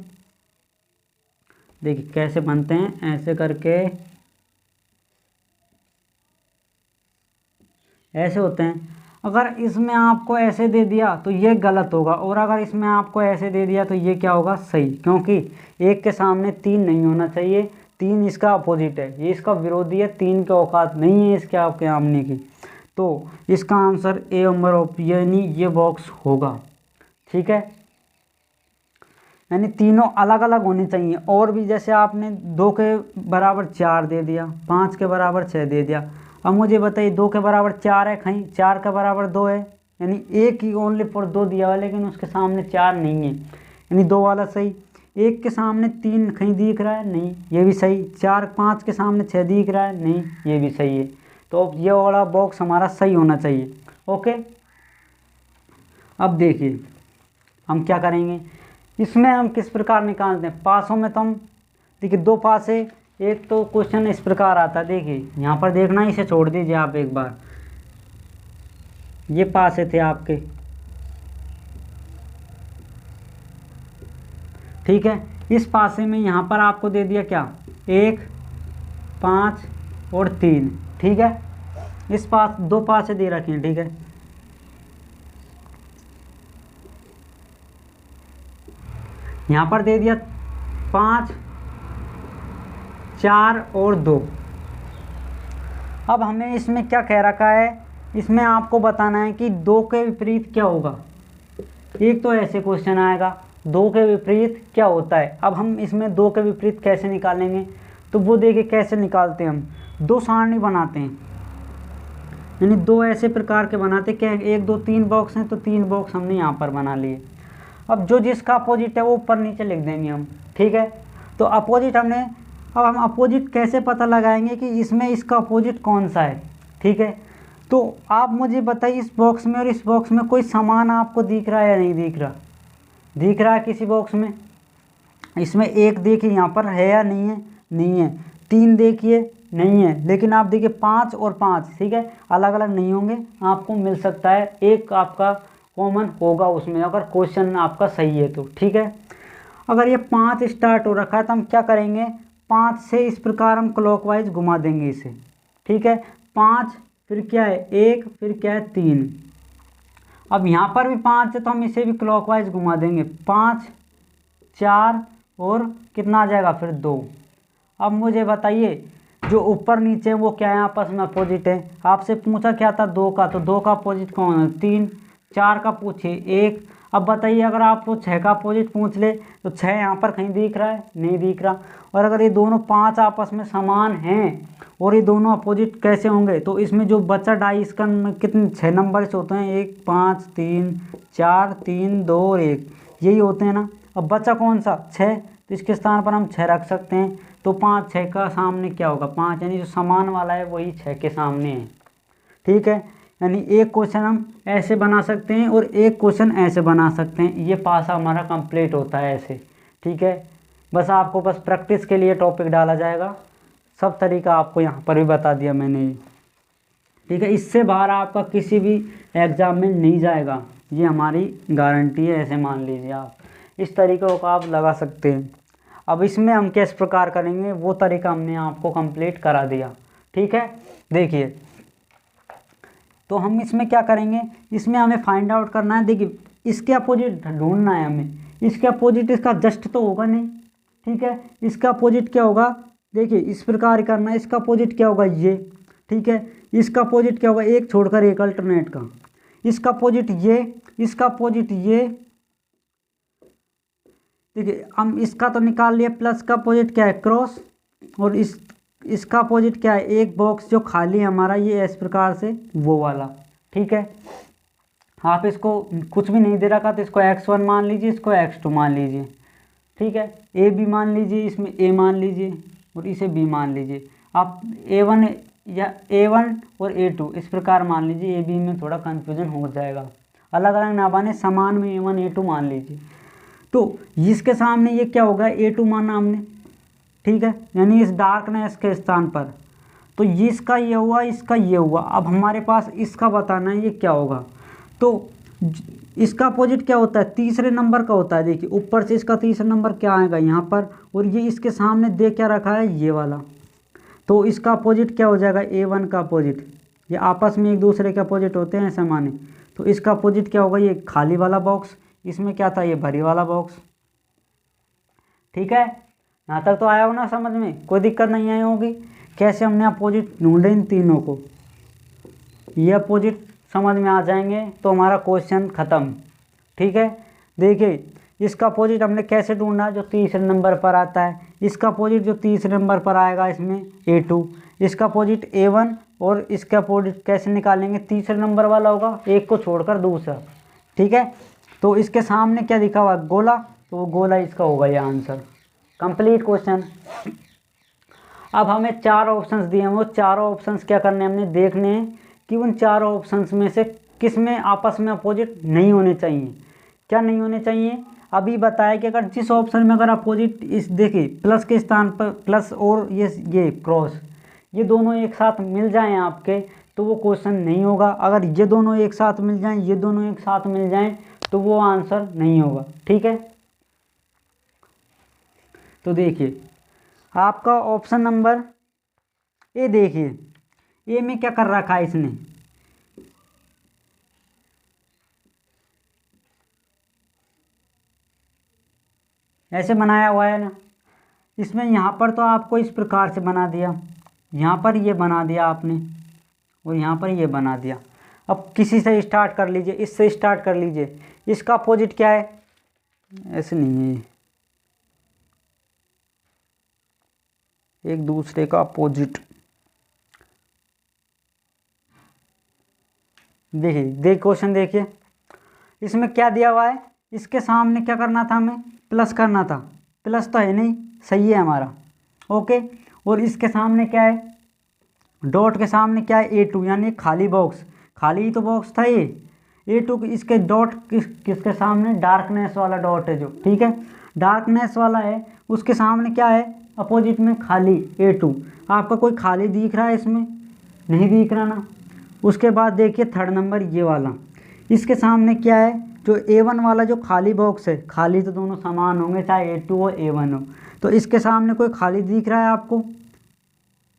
देखिए कैसे बनते हैं, ऐसे करके ऐसे होते हैं। अगर इसमें आपको ऐसे दे दिया तो ये गलत होगा, और अगर इसमें आपको ऐसे दे दिया तो ये क्या होगा? सही, क्योंकि 1 के सामने 3 नहीं होना चाहिए, 3 इसका अपोजिट है, ये इसका विरोधी है, 3 के औकात नहीं है इसके आपके आमने की। तो इसका आंसर ए नंबर यानी ये बॉक्स होगा, ठीक है। यानी तीनों अलग अलग होनी चाहिए। और भी जैसे आपने 2 के बराबर 4 दे दिया, 5 के बराबर 6 दे दिया। अब मुझे बताइए 2 के बराबर 4 है, कहीं 4 के बराबर 2 है, यानी एक ही ओनली फॉर 2 दिया हुआ, लेकिन उसके सामने 4 नहीं है, यानी 2 वाला सही। 1 के सामने 3 कहीं दिख रहा है, नहीं, ये भी सही। 5 के सामने 6 दिख रहा है, नहीं, ये भी सही है। तो ये वाला बॉक्स हमारा सही होना चाहिए, ओके। अब देखिए हम क्या करेंगे, इसमें हम किस प्रकार निकालते हैं? पासों में तो हम देखिए 2 पासे, एक तो क्वेश्चन इस प्रकार आता है, देखिए यहाँ पर देखना, इसे छोड़ दीजिए आप एक बार, ये पासे थे आपके, ठीक है। इस पासे में यहाँ पर आपको दे दिया क्या? 1, 5 और 3, ठीक है। इस पास 2 पासे दे रखे हैं, ठीक है। यहाँ पर दे दिया 5, 4 और 2। अब हमें इसमें क्या कह रखा है? इसमें आपको बताना है कि 2 के विपरीत क्या होगा। एक तो ऐसे क्वेश्चन आएगा, 2 के विपरीत क्या होता है। अब हम इसमें 2 के विपरीत कैसे निकालेंगे? तो वो देखिए कैसे निकालते हैं हम, 2 सारणी बनाते हैं, यानी 2 ऐसे प्रकार के बनाते हैं। क्या 1 2 3 बॉक्स हैं, तो 3 बॉक्स हमने यहाँ पर बना लिए। अब जो जिसका अपोजिट है वो ऊपर नीचे लिख देंगे हम, ठीक है। तो अपोजिट हमने, अब हम अपोजिट कैसे पता लगाएंगे कि इसमें इसका अपोजिट कौन सा है, ठीक है। तो आप मुझे बताइए इस बॉक्स में और इस बॉक्स में कोई समान आपको दिख रहा है या नहीं दिख रहा? दिख रहा है किसी बॉक्स में? इसमें एक देखिए यहाँ पर है या नहीं है? नहीं है। 3 देखिए, नहीं है। लेकिन आप देखिए 5 और 5, ठीक है, अलग अलग नहीं होंगे, आपको मिल सकता है, एक आपका कॉमन होगा उसमें, अगर क्वेश्चन आपका सही है तो, ठीक है। अगर ये 5 स्टार्ट हो रखा है तो हम क्या करेंगे, 5 से इस प्रकार हम क्लॉकवाइज घुमा देंगे इसे, ठीक है। 5 फिर क्या है 1, फिर क्या है 3। अब यहाँ पर भी 5 है तो हम इसे भी क्लॉकवाइज घुमा देंगे, 5 4 और कितना आ जाएगा फिर 2। अब मुझे बताइए जो ऊपर नीचे है वो क्या है, आपस में अपोजिट है। आपसे पूछा क्या था 2 का, तो 2 का अपोजिट कौन है 3। 4 का पूछे 1। अब बताइए अगर आपको 6 का अपोजिट पूछ ले तो 6 यहाँ पर कहीं दिख रहा है? नहीं दिख रहा। और अगर ये दोनों 5 आपस में समान हैं और ये दोनों अपोजिट कैसे होंगे, तो इसमें जो बचा डाई इसका कितने 6 नंबर से होते हैं, 1 5 3 4 3 2 और 1, यही होते हैं ना। अब बचा कौन सा 6, तो इसके स्थान पर हम 6 रख सकते हैं। तो 5 6 का सामने क्या होगा 5, यानी जो समान वाला है वही 6 के सामने है, ठीक है। यानी एक क्वेश्चन हम ऐसे बना सकते हैं और एक क्वेश्चन ऐसे बना सकते हैं, ये पासा हमारा कंप्लीट होता है ऐसे, ठीक है। बस आपको बस प्रैक्टिस के लिए टॉपिक डाला जाएगा, सब तरीका आपको यहाँ पर भी बता दिया मैंने, ठीक है। इससे बाहर आपका किसी भी एग्ज़ाम में नहीं जाएगा, ये हमारी गारंटी है, ऐसे मान लीजिए आप। इस तरीक़ों को आप लगा सकते हैं। अब इसमें हम किस प्रकार करेंगे वो तरीका हमने आपको कंप्लीट करा दिया, ठीक है। देखिए तो हम इसमें क्या करेंगे, इसमें हमें फाइंड आउट करना है, देखिए इसके अपोजिट ढूंढना है हमें। इसके अपोजिट इसका जस्ट तो होगा नहीं, ठीक है। इसका अपोजिट क्या होगा, देखिए इस प्रकार करना है, इसका अपोजिट क्या होगा ये, ठीक है। इसका अपोजिट क्या होगा, एक छोड़कर एक अल्टरनेट का। इसका अपोजिट ये, इसका अपोजिट ये, देखिए हम इसका तो निकाल लिया, प्लस का अपोजिट क्या है क्रॉस, और इसका अपोजिट क्या है, एक बॉक्स जो खाली है हमारा ये इस प्रकार से वो वाला, ठीक है। आप इसको कुछ भी नहीं दे रखा तो इसको x1 मान लीजिए, इसको x2 मान लीजिए, ठीक है। a b मान लीजिए, इसमें a मान लीजिए और इसे b मान लीजिए। आप a1 या a1 और a2 इस प्रकार मान लीजिए, a b में थोड़ा कन्फ्यूजन हो जाएगा, अलग अलग ना बने, समान में a1 a2 मान लीजिए। तो इसके सामने ये क्या होगा a2 माना हमने, ठीक है, यानी इस डार्कनेस के स्थान पर। तो ये इसका ये हुआ, इसका ये हुआ। अब हमारे पास इसका बताना है ये क्या होगा। तो इसका अपोजिट क्या होता है, तीसरे नंबर का होता है। देखिए ऊपर से इसका तीसरा नंबर क्या आएगा यहाँ पर, और ये इसके सामने दे क्या रखा है ये वाला, तो इसका अपोजिट क्या हो जाएगा a1 का अपोजिट। ये आपस में एक दूसरे के अपोजिट होते हैं ऐसा माने। तो इसका अपोजिट क्या होगा, ये खाली वाला बॉक्स, इसमें क्या था ये भरी वाला बॉक्स, ठीक है। यहाँ तक तो आया हो ना समझ में, कोई दिक्कत नहीं आई होगी। कैसे हमने अपोजिट ढूंढे इन तीनों को, ये अपोजिट समझ में आ जाएंगे तो हमारा क्वेश्चन ख़त्म, ठीक है। देखिए इसका अपोजिट हमने कैसे ढूंढा, जो तीसरे नंबर पर आता है। इसका अपोजिट जो तीसरे नंबर पर आएगा इसमें a2, इसका अपोजिट a1, और इसका अपोजिट कैसे निकालेंगे, तीसरे नंबर वाला होगा, एक को छोड़कर दूसरा, ठीक है। तो इसके सामने क्या दिखा हुआ गोला, तो वो गोला इसका होगा ये आंसर, कंप्लीट क्वेश्चन। अब हमें 4 ऑप्शंस दिए हैं, वो चारों ऑप्शंस क्या करने हमने देखने हैं कि उन चारों ऑप्शंस में से किस में आपस में अपोजिट नहीं होने चाहिए। क्या नहीं होने चाहिए, अभी बताया कि अगर जिस ऑप्शन में अगर अपोजिट इस देखिए प्लस के स्थान पर प्लस और ये क्रॉस, ये दोनों एक साथ मिल जाएं आपके तो वो क्वेश्चन नहीं होगा। अगर ये दोनों एक साथ मिल जाएं, ये दोनों एक साथ मिल जाएं तो वो आंसर नहीं होगा, ठीक है। तो देखिए आपका ऑप्शन नंबर ए, देखिए ए में क्या कर रखा है इसने, ऐसे बनाया हुआ है ना। इसमें यहाँ पर तो आपको इस प्रकार से बना दिया, यहाँ पर ये बना दिया आपने और यहाँ पर ये बना दिया। अब किसी से स्टार्ट कर लीजिए, इससे स्टार्ट कर लीजिए। इसका अपोजिट क्या है, ऐसे नहीं है, एक दूसरे का अपोजिट। देखिए क्वेश्चन देखिए इसमें क्या दिया हुआ है, इसके सामने क्या करना था, हमें प्लस करना था। प्लस तो है नहीं, सही है हमारा, ओके। और इसके सामने क्या है, डॉट के सामने क्या है, A2 यानी खाली बॉक्स, खाली तो बॉक्स था ये। A2 इसके डॉट किसके सामने, डार्कनेस वाला डॉट है जो, ठीक है, डार्कनेस वाला है, उसके सामने क्या है, अपोजिट में खाली A2। आपका कोई खाली दिख रहा है इसमें, नहीं दिख रहा ना। उसके बाद देखिए थर्ड नंबर ये वाला, इसके सामने क्या है, जो A1 वाला जो खाली बॉक्स है, खाली तो दोनों समान होंगे चाहे A2 हो A1 हो, तो इसके सामने कोई खाली दिख रहा है आपको,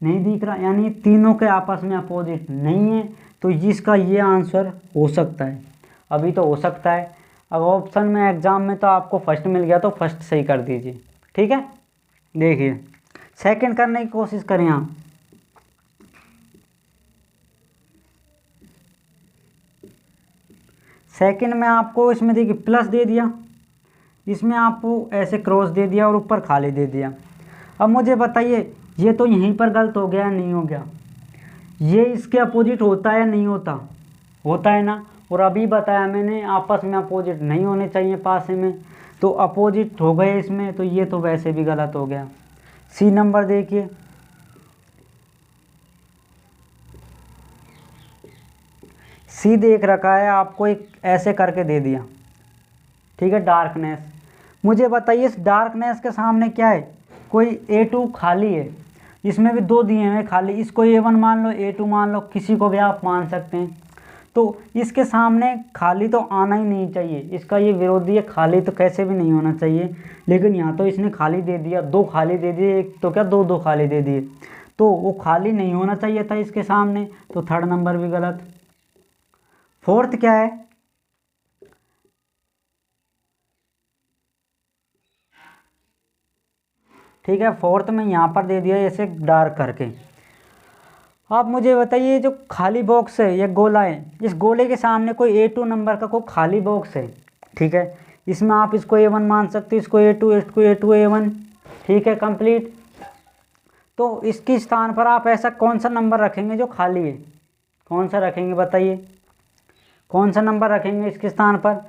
नहीं दिख रहा, यानी तीनों के आपस में अपोजिट नहीं है, तो इसका ये आंसर हो सकता है। अभी तो हो सकता है, अब ऑप्शन में एग्जाम में तो आपको फर्स्ट मिल गया तो फर्स्ट सही कर दीजिए, ठीक है। देखिए सेकंड करने की कोशिश करें आप। सेकंड में आपको इसमें देखिए प्लस दे दिया, इसमें आपको ऐसे क्रॉस दे दिया और ऊपर खाली दे दिया। अब मुझे बताइए ये तो यहीं पर गलत हो गया, नहीं हो गया, ये इसके अपोजिट होता है नहीं होता, होता है ना। और अभी बताया मैंने आपस में अपोजिट नहीं होने चाहिए पास में, तो अपोजिट हो गए इसमें, तो ये तो वैसे भी गलत हो गया। सी नंबर देखिए, सी देख रखा है आपको, एक ऐसे करके दे दिया, ठीक है, डार्कनेस। मुझे बताइए इस डार्कनेस के सामने क्या है, कोई A2 खाली है, इसमें भी दो दिए हैं खाली, इसको A1 मान लो, A2 मान लो, किसी को भी आप मान सकते हैं। तो इसके सामने खाली तो आना ही नहीं चाहिए, इसका ये विरोधी है, खाली तो कैसे भी नहीं होना चाहिए, लेकिन यहाँ तो इसने खाली दे दिया, दो खाली दे दिए, एक तो क्या दो खाली दे दिए, तो वो खाली नहीं होना चाहिए था इसके सामने, तो थर्ड नंबर भी गलत। फोर्थ क्या है, ठीक है, फोर्थ में यहाँ पर दे दिया ऐसे डार्क करके। आप मुझे बताइए जो खाली बॉक्स है, ये गोला है, इस गोले के सामने कोई A2 नंबर का कोई खाली बॉक्स है, ठीक है, इसमें आप इसको A1 मान सकते हो, इसको A2, इसको A2 A1, ठीक है, कंप्लीट। तो इसके स्थान पर आप ऐसा कौन सा नंबर रखेंगे जो खाली है, कौन सा रखेंगे बताइए, कौन सा नंबर रखेंगे इसके स्थान पर।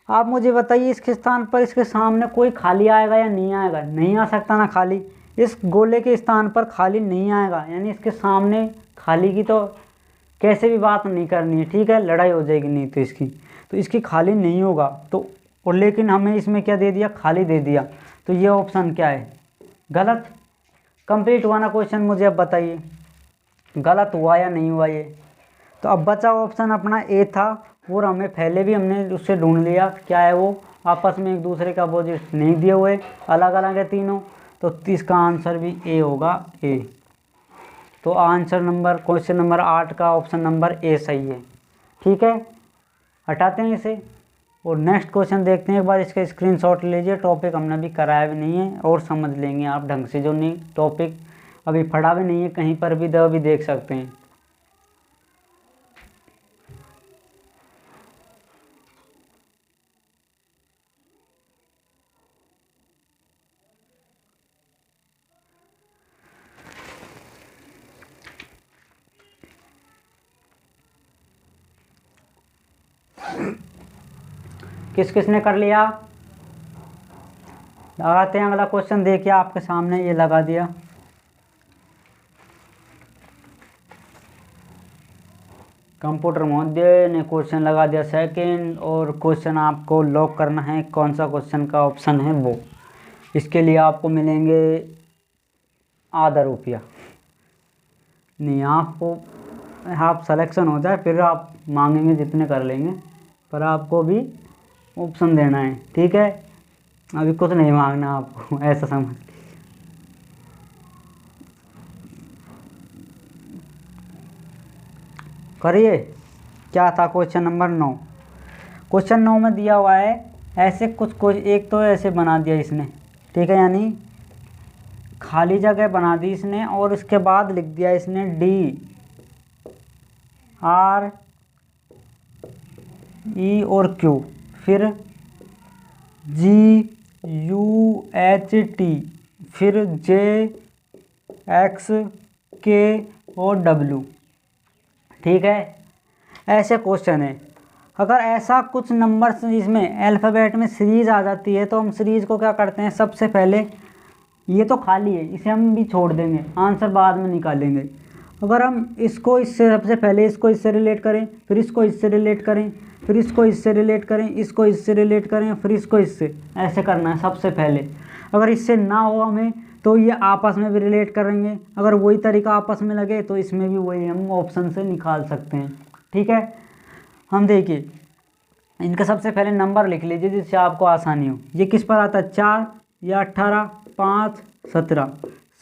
आप मुझे बताइए इसके स्थान पर इसके सामने कोई खाली आएगा या नहीं आएगा, नहीं आ सकता ना खाली, इस गोले के स्थान पर खाली नहीं आएगा, यानी इसके सामने खाली की तो कैसे भी बात नहीं करनी है, ठीक है, लड़ाई हो जाएगी नहीं तो इसकी, तो इसकी खाली नहीं होगा। तो और लेकिन हमें इसमें क्या दे दिया, खाली दे दिया, तो ये ऑप्शन क्या है, गलत। कंप्लीट हुआ ना क्वेश्चन, मुझे अब बताइए गलत हुआ या नहीं हुआ ये। तो अब बचा ऑप्शन अपना A था, और हमें पहले भी हमने उससे ढूंढ लिया क्या है वो, आपस में एक दूसरे का अपोजिट नहीं दिए हुए, अलग अलग है तीनों, तो इसका आंसर भी A होगा, A। तो आंसर नंबर क्वेश्चन नंबर 8 का ऑप्शन नंबर A सही है, ठीक है। हटाते हैं इसे और नेक्स्ट क्वेश्चन देखते हैं। एक बार इसका स्क्रीनशॉट लीजिए, टॉपिक हमने अभी कराया भी नहीं है और समझ लेंगे आप ढंग से, जो नहीं टॉपिक अभी पढ़ा भी नहीं है कहीं पर भी, तो भी देख सकते हैं। किस किस ने कर लिया, लगाते हैं अगला क्वेश्चन, देखिए आपके सामने ये लगा दिया। कंप्यूटर महोदय ने क्वेश्चन लगा दिया सेकंड, और क्वेश्चन आपको लॉक करना है, कौन सा क्वेश्चन का ऑप्शन है वो, इसके लिए आपको मिलेंगे आधा रुपया, नहीं आपको, आप सिलेक्शन हो जाए फिर आप मांगेंगे जितने कर लेंगे, पर आपको भी ऑप्शन देना है, ठीक है, अभी कुछ नहीं मांगना आपको, ऐसा समझ। करिए, क्या था क्वेश्चन नंबर 9। क्वेश्चन 9 में दिया हुआ है ऐसे कुछ एक तो ऐसे बना दिया इसने, ठीक है, यानी खाली जगह बना दी इसने, और इसके बाद लिख दिया इसने DRE और Q, फिर GUHT, फिर JXK और W, ठीक है, ऐसे क्वेश्चन है। अगर ऐसा कुछ नंबर इसमें अल्फ़ाबेट में सीरीज आ जाती है तो हम सीरीज को क्या करते हैं, सबसे पहले ये तो खाली है, इसे हम भी छोड़ देंगे, आंसर बाद में निकालेंगे। अगर हम इसको इससे सबसे पहले इसको इससे रिलेट करें, फिर इसको इससे रिलेट करें, फिर इसको इससे रिलेट करें, इसको इससे रिलेट करें, फिर इसको इससे, ऐसे करना है सबसे पहले। अगर इससे ना हो हमें तो ये आपस में भी रिलेट करेंगे, अगर वही तरीका आपस में लगे तो इसमें भी वही हम ऑप्शन से निकाल सकते हैं। ठीक है, हम देखिए इनका सबसे पहले नंबर लिख लीजिए जिससे आपको आसानी हो। ये किस पर आता है, 4 या 18, 5, 17,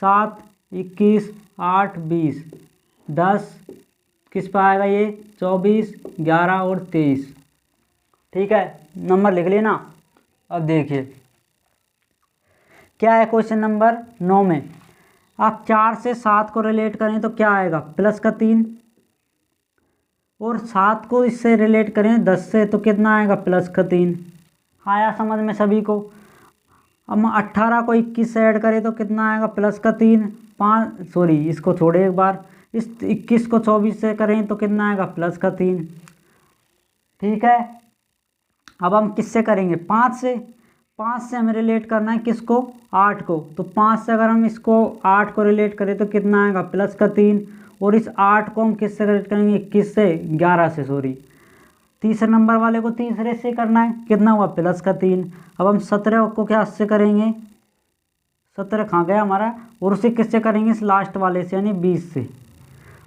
7, 21, 8, 20, 10 किस पर आएगा, ये 24, 11 और 23। ठीक है, नंबर लिख लिए ना। अब देखिए क्या है क्वेश्चन नंबर 9 में, आप 4 से 7 को रिलेट करें तो क्या आएगा, प्लस का 3, और 7 को इससे रिलेट करें 10 से तो कितना आएगा, प्लस का 3। आया समझ में सभी को। अब 18 को 21 से ऐड करें तो कितना आएगा, प्लस का 3, 5 सॉरी इसको छोड़े एक बार, इस 21 को 24 से करें तो कितना आएगा, प्लस का 3। ठीक है, अब हम किससे करेंगे, 5 से हमें रिलेट करना है किसको, 8 को। तो 5 से अगर हम इसको 8 को रिलेट करें तो कितना आएगा, प्लस का 3, और इस 8 को हम किससे रिलेट करेंगे, 21 से 11 से सॉरी, तीसरे नंबर वाले को तीसरे से करना है, कितना हुआ, प्लस का 3। अब हम 17 को क्या से करेंगे, 17 कहाँ गया हमारा, और उसे किससे करेंगे, इस लास्ट वाले से यानी 20 से।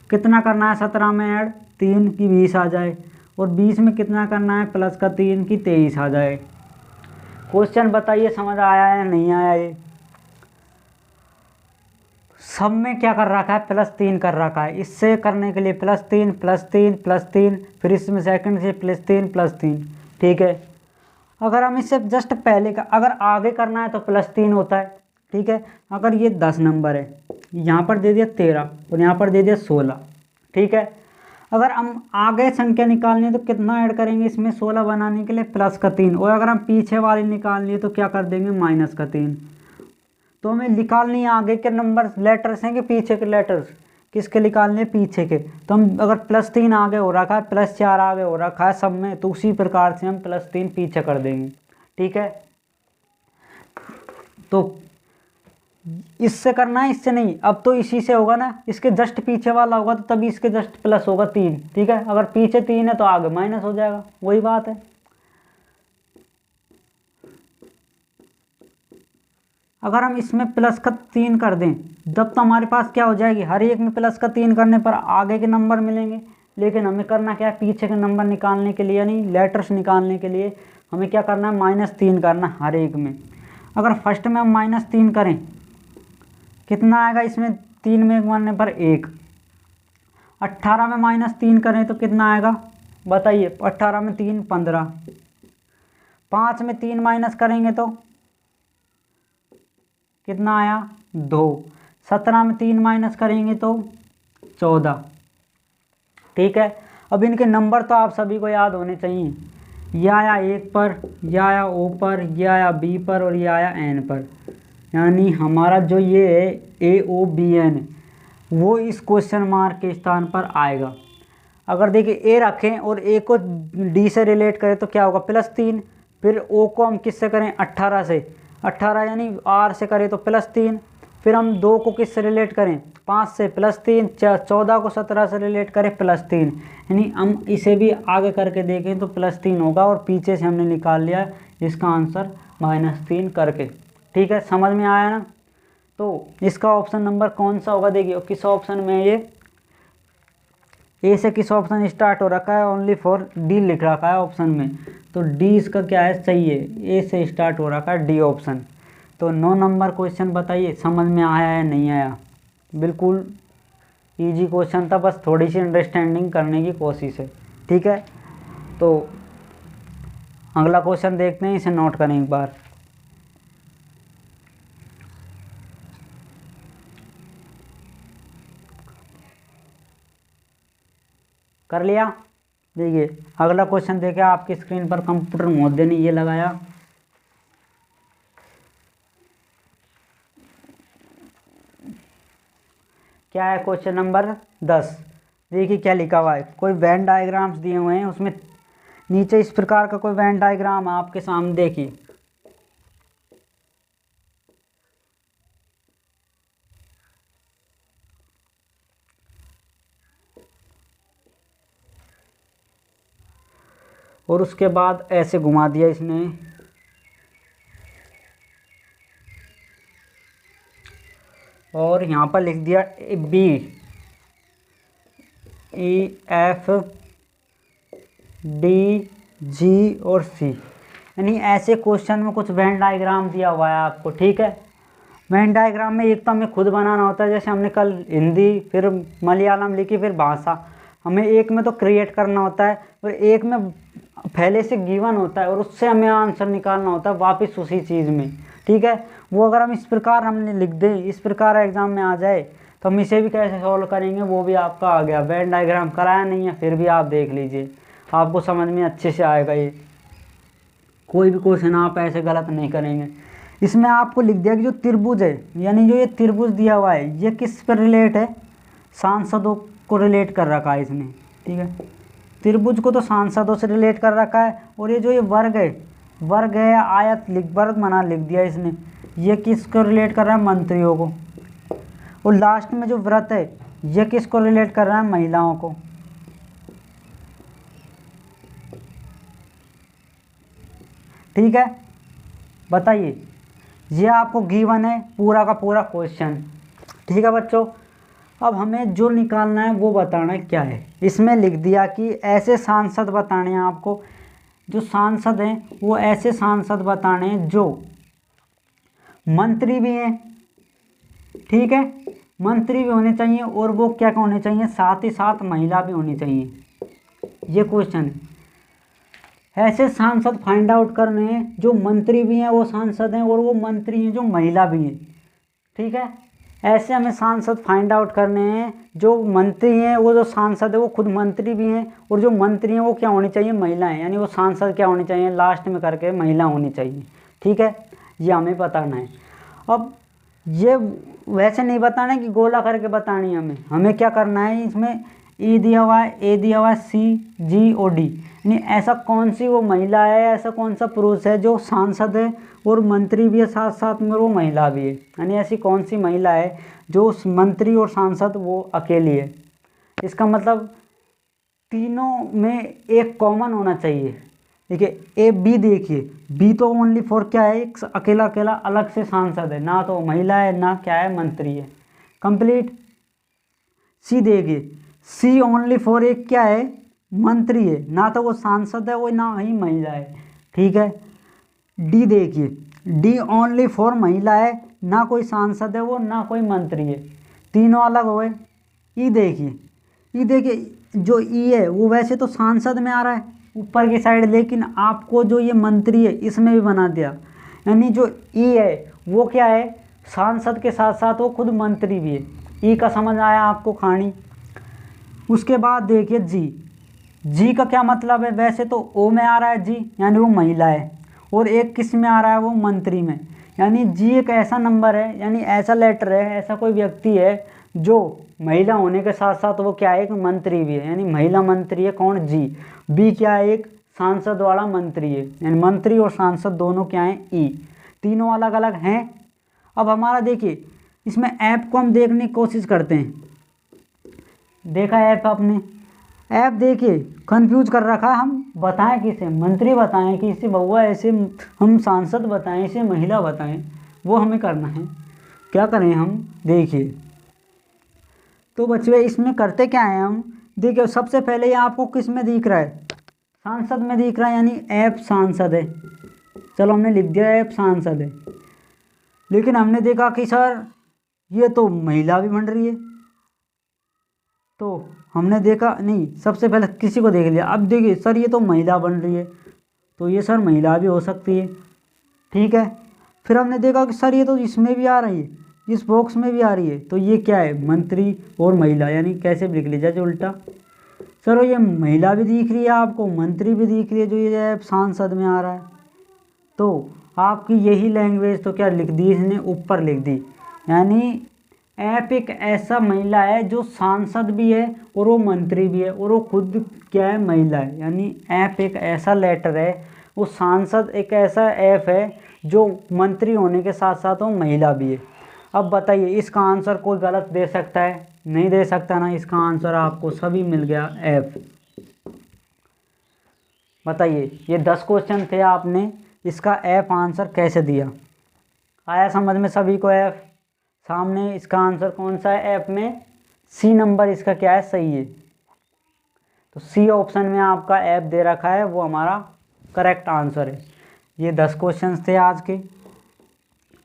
कितना करना है 17 में ऐड, 3 की 20 आ जाए, और 20 में कितना करना है, प्लस का 3 की 23 आ जाए। क्वेश्चन बताइए समझ आया या नहीं आया। ये सब में क्या कर रखा है, +3 कर रखा है। इससे करने के लिए +3 +3 +3, फिर इसमें सेकंड से +3 +3। ठीक है, अगर हम इससे जस्ट पहले का अगर आगे करना है तो +3 होता है। ठीक है, अगर ये 10 नंबर है, यहाँ पर दे दिया 13 और यहाँ पर दे दिया 16। ठीक है, अगर हम आगे संख्या निकालनी है तो कितना ऐड करेंगे इसमें, 16 बनाने के लिए प्लस का 3, और अगर हम पीछे वाली निकालनी है तो क्या कर देंगे, माइनस का 3। तो हमें निकालनी है आगे के नंबर लेटर्स हैं कि पीछे के लेटर्स, किसके निकालने, पीछे के। तो हम अगर +3 आगे हो रखा है, +4 आगे हो रखा है सब में, तो उसी प्रकार से हम +3 पीछे कर देंगे। ठीक है, तो इससे करना है, इससे नहीं। अब तो इसी से होगा ना, इसके जस्ट पीछे वाला होगा तो तभी इसके जस्ट प्लस होगा 3। ठीक है, अगर पीछे 3 है तो आगे माइनस हो जाएगा, वही बात है। अगर हम इसमें प्लस का 3 कर दें जब तो हमारे पास क्या हो जाएगी, हर एक में प्लस का 3 करने पर आगे के नंबर मिलेंगे। लेकिन हमें करना क्या है, पीछे के नंबर निकालने के लिए यानी लेटर्स निकालने के लिए हमें क्या करना है, -3 करना है हर एक में। अगर फर्स्ट में हम -3 करें कितना आएगा, इसमें 3 में 1 मारने पर 1। 18 में -3 करें तो कितना आएगा बताइए, 18 में 3 15। 5 में 3 माइनस करेंगे तो कितना आया 2। 17 में 3 माइनस करेंगे तो 14। ठीक है, अब इनके नंबर तो आप सभी को याद होने चाहिए। ये आया 1 पर, ये आया O पर, ये आया B पर और ये आया N पर। यानी हमारा जो ये है AOBN वो इस क्वेश्चन मार्क के स्थान पर आएगा। अगर देखिए A रखें और A को D से रिलेट करें तो क्या होगा, +3। फिर O को हम किससे करें, 18 से, 18 यानी R से करें तो +3। फिर हम 2 को किससे रिलेट करें, 5 से, +3। 14 को 17 से रिलेट करें +3। यानी हम इसे भी आगे करके देखें तो +3 होगा, और पीछे से हमने निकाल लिया इसका आंसर -3 करके। ठीक है, समझ में आया ना। तो इसका ऑप्शन नंबर कौन सा होगा, देखिए किस ऑप्शन में, ये ए से किस ऑप्शन स्टार्ट हो रखा है, ओनली फॉर डी लिख रखा है ऑप्शन में, तो डी इसका क्या है, सही है, ए से स्टार्ट हो रखा है डी ऑप्शन। तो 9 नंबर क्वेश्चन बताइए समझ में आया या नहीं आया। बिल्कुल इजी क्वेश्चन था, बस थोड़ी सी अंडरस्टैंडिंग करने की कोशिश है। ठीक है, तो अगला क्वेश्चन देखते हैं, इसे नोट करें एक बार। कर लिया, देखिए अगला क्वेश्चन देखिए आपकी स्क्रीन पर, कंप्यूटर महोदय ने ये लगाया, क्या है क्वेश्चन नंबर 10। देखिए क्या लिखा हुआ है, कोई वेन डायग्राम्स दिए हुए हैं, उसमें नीचे इस प्रकार का कोई वेन डायग्राम आपके सामने देखिए। और उसके बाद ऐसे घुमा दिया इसने, और यहाँ पर लिख दिया B E F D G और सी, यानी ऐसे क्वेश्चन में कुछ वेन डायग्राम दिया हुआ है आपको। ठीक है, वेन डायग्राम में एक तो हमें खुद बनाना होता है, जैसे हमने कल हिंदी फिर मलयालम लिखी फिर भाषा, हमें एक में तो क्रिएट करना होता है और एक में पहले से गिवन होता है और उससे हमें आंसर निकालना होता है वापस उसी चीज़ में। ठीक है, वो अगर हम इस प्रकार हमने लिख दें, इस प्रकार एग्ज़ाम में आ जाए, तो हम इसे भी कैसे सॉल्व करेंगे वो भी आपका आ गया। वेन डायग्राम कराया नहीं है फिर भी आप देख लीजिए, आपको समझ में अच्छे से आएगा। ये कोई भी क्वेश्चन आप ऐसे गलत नहीं करेंगे। इसमें आपको लिख दिया कि जो त्रिभुज है, यानी जो ये त्रिभुज दिया हुआ है ये किस पर रिलेट है, सांसदों को रिलेट कर रखा है इसने। ठीक है, त्रिभुज को तो सांसदों से रिलेट कर रखा है। और ये जो ये वर्ग है आयत वर्ग बना लिख दिया इसने, ये किसको रिलेट कर रहा है, मंत्रियों को। और लास्ट में जो व्रत है ये किसको रिलेट कर रहा है, महिलाओं को। ठीक है, बताइए, ये आपको गिवन है पूरा का पूरा क्वेश्चन। ठीक है बच्चों, अब हमें जो निकालना है वो बताना है क्या है। इसमें लिख दिया कि ऐसे सांसद बताने हैं आपको, जो सांसद हैं वो ऐसे सांसद बताने हैं जो मंत्री भी हैं। ठीक है, मंत्री भी होने चाहिए और वो क्या होने चाहिए, साथ ही साथ महिला भी होनी चाहिए। ये क्वेश्चन है, ऐसे सांसद फाइंड आउट करने हैं जो मंत्री भी हैं वो सांसद हैं और वो मंत्री हैं जो महिला भी हैं। ठीक है, ऐसे हमें सांसद फाइंड आउट करने हैं, जो मंत्री हैं वो जो सांसद है वो खुद मंत्री भी हैं और जो मंत्री हैं वो क्या होनी चाहिए, महिलाएं, यानी वो सांसद क्या होनी चाहिए, लास्ट में करके महिला होनी चाहिए। ठीक है, ये हमें बताना है। अब ये वैसे नहीं बताना है कि गोला करके बतानी है हमें क्या करना है, इसमें ई दिया हुआ है, ए दिया हुआ है, सी जी और डी, यानी ऐसा कौन सी वो महिला है, ऐसा कौन सा पुरुष है जो सांसद है और मंत्री भी है साथ साथ में वो महिला भी है, यानी ऐसी कौन सी महिला है जो उस मंत्री और सांसद वो अकेली है। इसका मतलब तीनों में एक कॉमन होना चाहिए। देखिए ए बी, देखिए बी तो ओनली फॉर क्या है, एक अकेला अकेला अलग से सांसद है, ना तो महिला है ना क्या है मंत्री है, कंप्लीट। सी देखिए, सी ओनली फॉर एक क्या है, मंत्री है, ना तो वो सांसद है वो ना ही महिला है। ठीक है, डी देखिए, डी ओनली फॉर महिला है, ना कोई सांसद है वो ना कोई मंत्री है, तीनों अलग हो गए। ई देखिए, ई देखिए जो ई है वो वैसे तो सांसद में आ रहा है ऊपर की साइड, लेकिन आपको जो ये मंत्री है इसमें भी बना दिया, यानी जो ई है वो क्या है, सांसद के साथ साथ वो खुद मंत्री भी है। ई का समझ आया आपको कहानी। उसके बाद देखिए जी, जी का क्या मतलब है, वैसे तो ओ में आ रहा है जी, यानी वो महिला है, और एक किस में आ रहा है, वो मंत्री में, यानी जी एक ऐसा नंबर है, यानी ऐसा लेटर है, ऐसा कोई व्यक्ति है जो महिला होने के साथ साथ वो क्या है, एक मंत्री भी है, यानी महिला मंत्री है कौन, जी। बी क्या है, एक सांसद वाला मंत्री है, यानी मंत्री और सांसद दोनों क्या हैं, ई, तीनों अलग अलग हैं। अब हमारा देखिए इसमें ऐप को हम देखने की कोशिश करते हैं। देखा ऐप आपने, ऐप देखिए कंफ्यूज कर रखा है, हम बताएं किसे, मंत्री बताएं कि इसे बउआ, ऐसे हम सांसद बताएं, इसे महिला बताएं, वो हमें करना है। क्या करें हम, देखिए तो बच्चे इसमें करते क्या हैं हम, देखिए सबसे पहले ये आपको किस में दिख रहा है, सांसद में दिख रहा है, यानी ऐप सांसद है। चलो हमने लिख दिया ऐप सांसद है, लेकिन हमने देखा कि सर ये तो महिला भी बन रही है, तो हमने देखा नहीं, सबसे पहले किसी को देख लिया, अब देखिए सर ये तो महिला बन रही है, तो ये सर महिला भी हो सकती है। ठीक है, फिर हमने देखा कि सर ये तो इसमें भी आ रही है, इस बॉक्स में भी आ रही है, तो ये क्या है, मंत्री और महिला, यानी कैसे भी लिख लीजिए जो उल्टा, सर ये महिला भी दिख रही है आपको, मंत्री भी दिख रही है, जो ये सांसद में आ रहा है, तो आपकी यही लैंग्वेज तो क्या लिख दी इसने, ऊपर लिख दी, यानी एफ एक ऐसा महिला है जो सांसद भी है और वो मंत्री भी है और वो खुद क्या है, महिला है। यानी एफ एक ऐसा लेटर है, वो सांसद एक ऐसा एफ है जो मंत्री होने के साथ साथ वो महिला भी है। अब बताइए इसका आंसर कोई गलत दे सकता है? नहीं दे सकता ना। इसका आंसर आपको सभी मिल गया एफ। बताइए ये 10 क्वेश्चन थे, आपने इसका एफ आंसर कैसे दिया? आया समझ में सभी को? एफ सामने इसका आंसर कौन सा है? एफ में सी नंबर इसका क्या है, सही है। तो सी ऑप्शन में आपका एफ दे रखा है, वो हमारा करेक्ट आंसर है। ये 10 क्वेश्चंस थे आज के,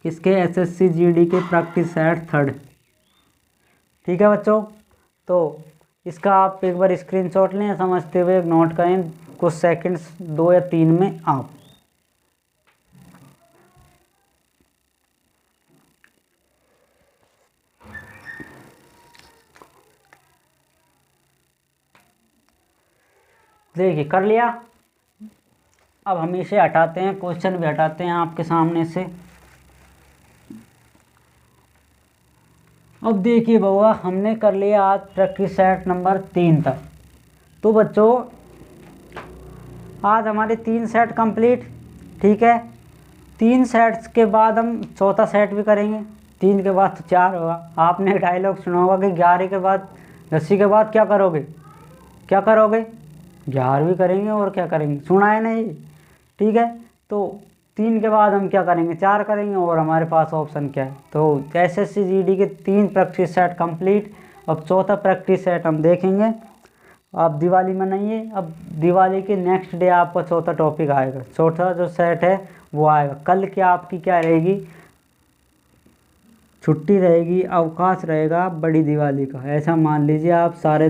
किसके? एसएससी जीडी के प्रैक्टिस सेट 3। ठीक है बच्चों, तो इसका आप एक बार स्क्रीनशॉट लें, समझते हुए नोट करें कुछ सेकंड्स 2 या 3 में आप। देखिए कर लिया। अब हम इसे हटाते हैं, क्वेश्चन भी हटाते हैं आपके सामने से। अब देखिए बउआ, हमने कर लिया आज प्रैक्टिस सेट नंबर 3 तक। तो बच्चों आज हमारे 3 सेट कंप्लीट। ठीक है, 3 सेट्स के बाद हम चौथा सेट भी करेंगे। 3 के बाद तो 4 होगा। आपने डायलॉग सुना होगा कि 11 के बाद 10 के बाद क्या करोगे? क्या करोगे? 11 भी करेंगे और क्या करेंगे, सुना है नहीं? ठीक है, तो 3 के बाद हम क्या करेंगे? 4 करेंगे। और हमारे पास ऑप्शन क्या है? तो एसएससी जीडी के 3 प्रैक्टिस सेट कंप्लीट। अब चौथा प्रैक्टिस सेट हम देखेंगे। आप दिवाली मनाइए। अब दिवाली के नेक्स्ट डे आपका चौथा टॉपिक आएगा, चौथा जो सेट है वो आएगा। कल की आपकी क्या रहेगी? छुट्टी रहेगी, अवकाश रहेगा बड़ी दिवाली का। ऐसा मान लीजिए आप सारा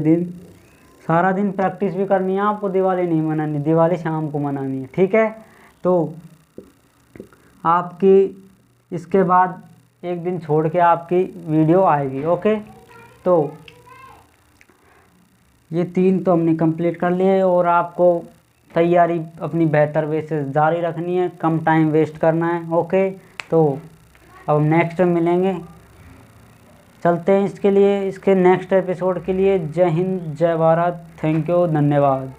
दिन प्रैक्टिस भी करनी है आपको, दिवाली नहीं मनानी, दिवाली शाम को मनानी है। ठीक है, तो आपकी इसके बाद एक दिन छोड़ के आपकी वीडियो आएगी। ओके, तो ये 3 तो हमने कंप्लीट कर लिए और आपको तैयारी अपनी बेहतर वे से जारी रखनी है, कम टाइम वेस्ट करना है। ओके, तो अब नेक्स्ट में मिलेंगे, चलते हैं इसके नेक्स्ट एपिसोड के लिए। जय हिंद, जय भारत, थैंक यू, धन्यवाद।